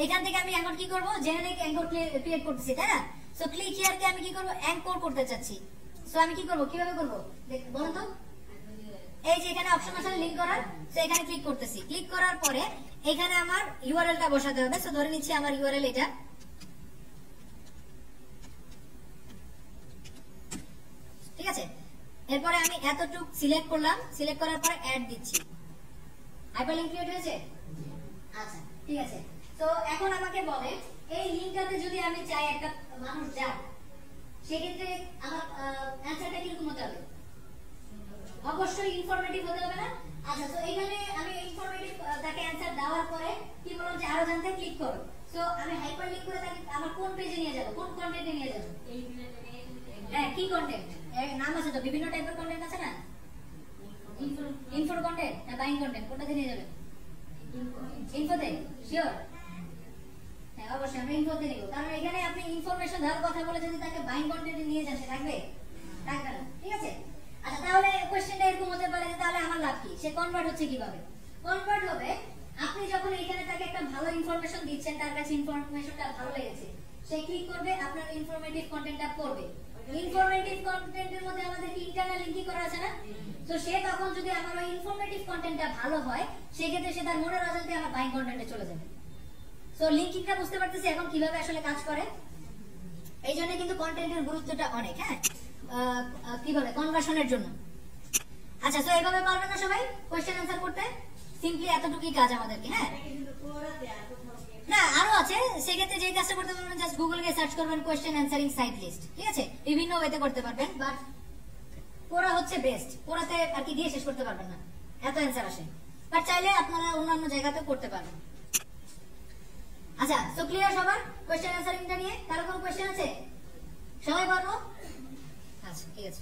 এখান থেকে আমি এখন কি করব, জেনারিক অ্যাঙ্কর ক্রিয়েট করতেছি, তাই না? সো ক্লিক হিয়ারকে আমি কি করব, অ্যাঙ্কর করতে চাচ্ছি। সো আমি কি করব, কিভাবে করব বলুন তো? এই যে এখানে অপশন আছে লিংক করার, সো এখানে ক্লিক করতেছি। ক্লিক করার পরে এখানে আমার ইউআরএলটা বসাতে হবে। সো ধরে নিচ্ছি আমার ইউআরএল এটা, ঠিক আছে? এরপরে আমি এতটুকু সিলেক্ট করলাম, সিলেক্ট করার পরে অ্যাড দিচ্ছি। হাইপারলিংক ক্রিয়েট হয়েছে? আচ্ছা, ঠিক আছে। তো এখন আমাকে বলে এই লিংকটাতে যদি আমি চাই একটা মানুষ যাক, সেক্ষেত্রে আমার অ্যানসারটা কিরকম হতে হবে? অবশ্যই ইনফরমেটিভ হতে হবে না? আচ্ছা, তো এখানে আমি ইনফরমেটিভ তাকে অ্যানসার দেওয়ার পরে কি বললাম যে আরো জানতে ক্লিক করো। সো আমি হাইপারলিংক করে তাকে আমার কোন পেজে নিয়ে যাব, কোন কন্টেন্টে নিয়ে যাব? হ্যাঁ, কি কন্টেন্ট? এর নাম আছে তো, বিভিন্ন টাইপের কন্টেন্ট আছে না? ইনফো কন্টেন্ট না বাইং কন্টেন্ট, কোনটাতে নিয়ে যাবেন? ইনফোতে শিওর? হ্যাঁ, অবশ্যই আমরা ইনফোতে নিব, কারণ এখানে আপনি ইনফরমেশন দেওয়ার কথা বলে যদি তাকে বাইং কন্টেন্টে নিয়ে যান, সে থাকবে? থাকবে না, ঠিক আছে? আচ্ছা, তাহলে কোশ্চেনটা এরকম হতে পারে যে তাহলে আমার লাভ কি? সে কনভার্ট হচ্ছে কিভাবে? কনভার্ট হবে আপনি যখন এখানে তাকে একটা ভালো ইনফরমেশন দিচ্ছেন, তার কাছে ইনফরমেশনটা ভালো লেগেছে, সে ক্লিক করবে, আপনার ইনফরমেটিভ কন্টেন্টটা পড়বে। ইনফরমেটিভ কন্টেন্টের মধ্যে আমাদের ইন্টারনাল লিংকিং করা আছে না? তো সে তখন যদি আমার ওই ইনফরমেটিভ কন্টেন্টটা ভালো হয়, সেক্ষেত্রে সে তার মনের অজান্তে আমার বাইং কন্টেন্টে চলে যাবে। সো লিংকিংটা বুঝতে পারতেছি এখন কিভাবে আসলে কাজ করে। এই জন্য কিন্তু কন্টেন্টের গুরুত্বটা অনেক, হ্যাঁ কি বলে কনভার্সনের জন্য। আচ্ছা, তো এইভাবে পারবে না সবাই কোশ্চেন অ্যান্সার করতে? সিম্পলি এতটুকুই কাজ আমাদেরকে, হ্যাঁ। না আরো আছে, সেক্ষেত্রে যে কাজটা করতে পারবেন জাস্ট গুগল কে সার্চ করবেন কোশ্চেন অ্যান্সারিং সাইট লিস্ট, ঠিক আছে? বিভিন্ন ওয়েতে করতে পারবেন, বাট কোরা হচ্ছে বেস্ট। কোরাতে আর কি দিয়ে শেষ করতে পারবেন না, এত অ্যান্সার আসে। বাট চাইলে আপনারা অন্যান্য জায়গাতেও করতে পারবেন। আচ্ছা, তো ক্লিয়ার সবার কোশ্চেন অ্যান্সারিংটা নিয়ে? কারো কোনো কোশ্চেন আছে? সবাই পারবো? আচ্ছা, ঠিক আছে।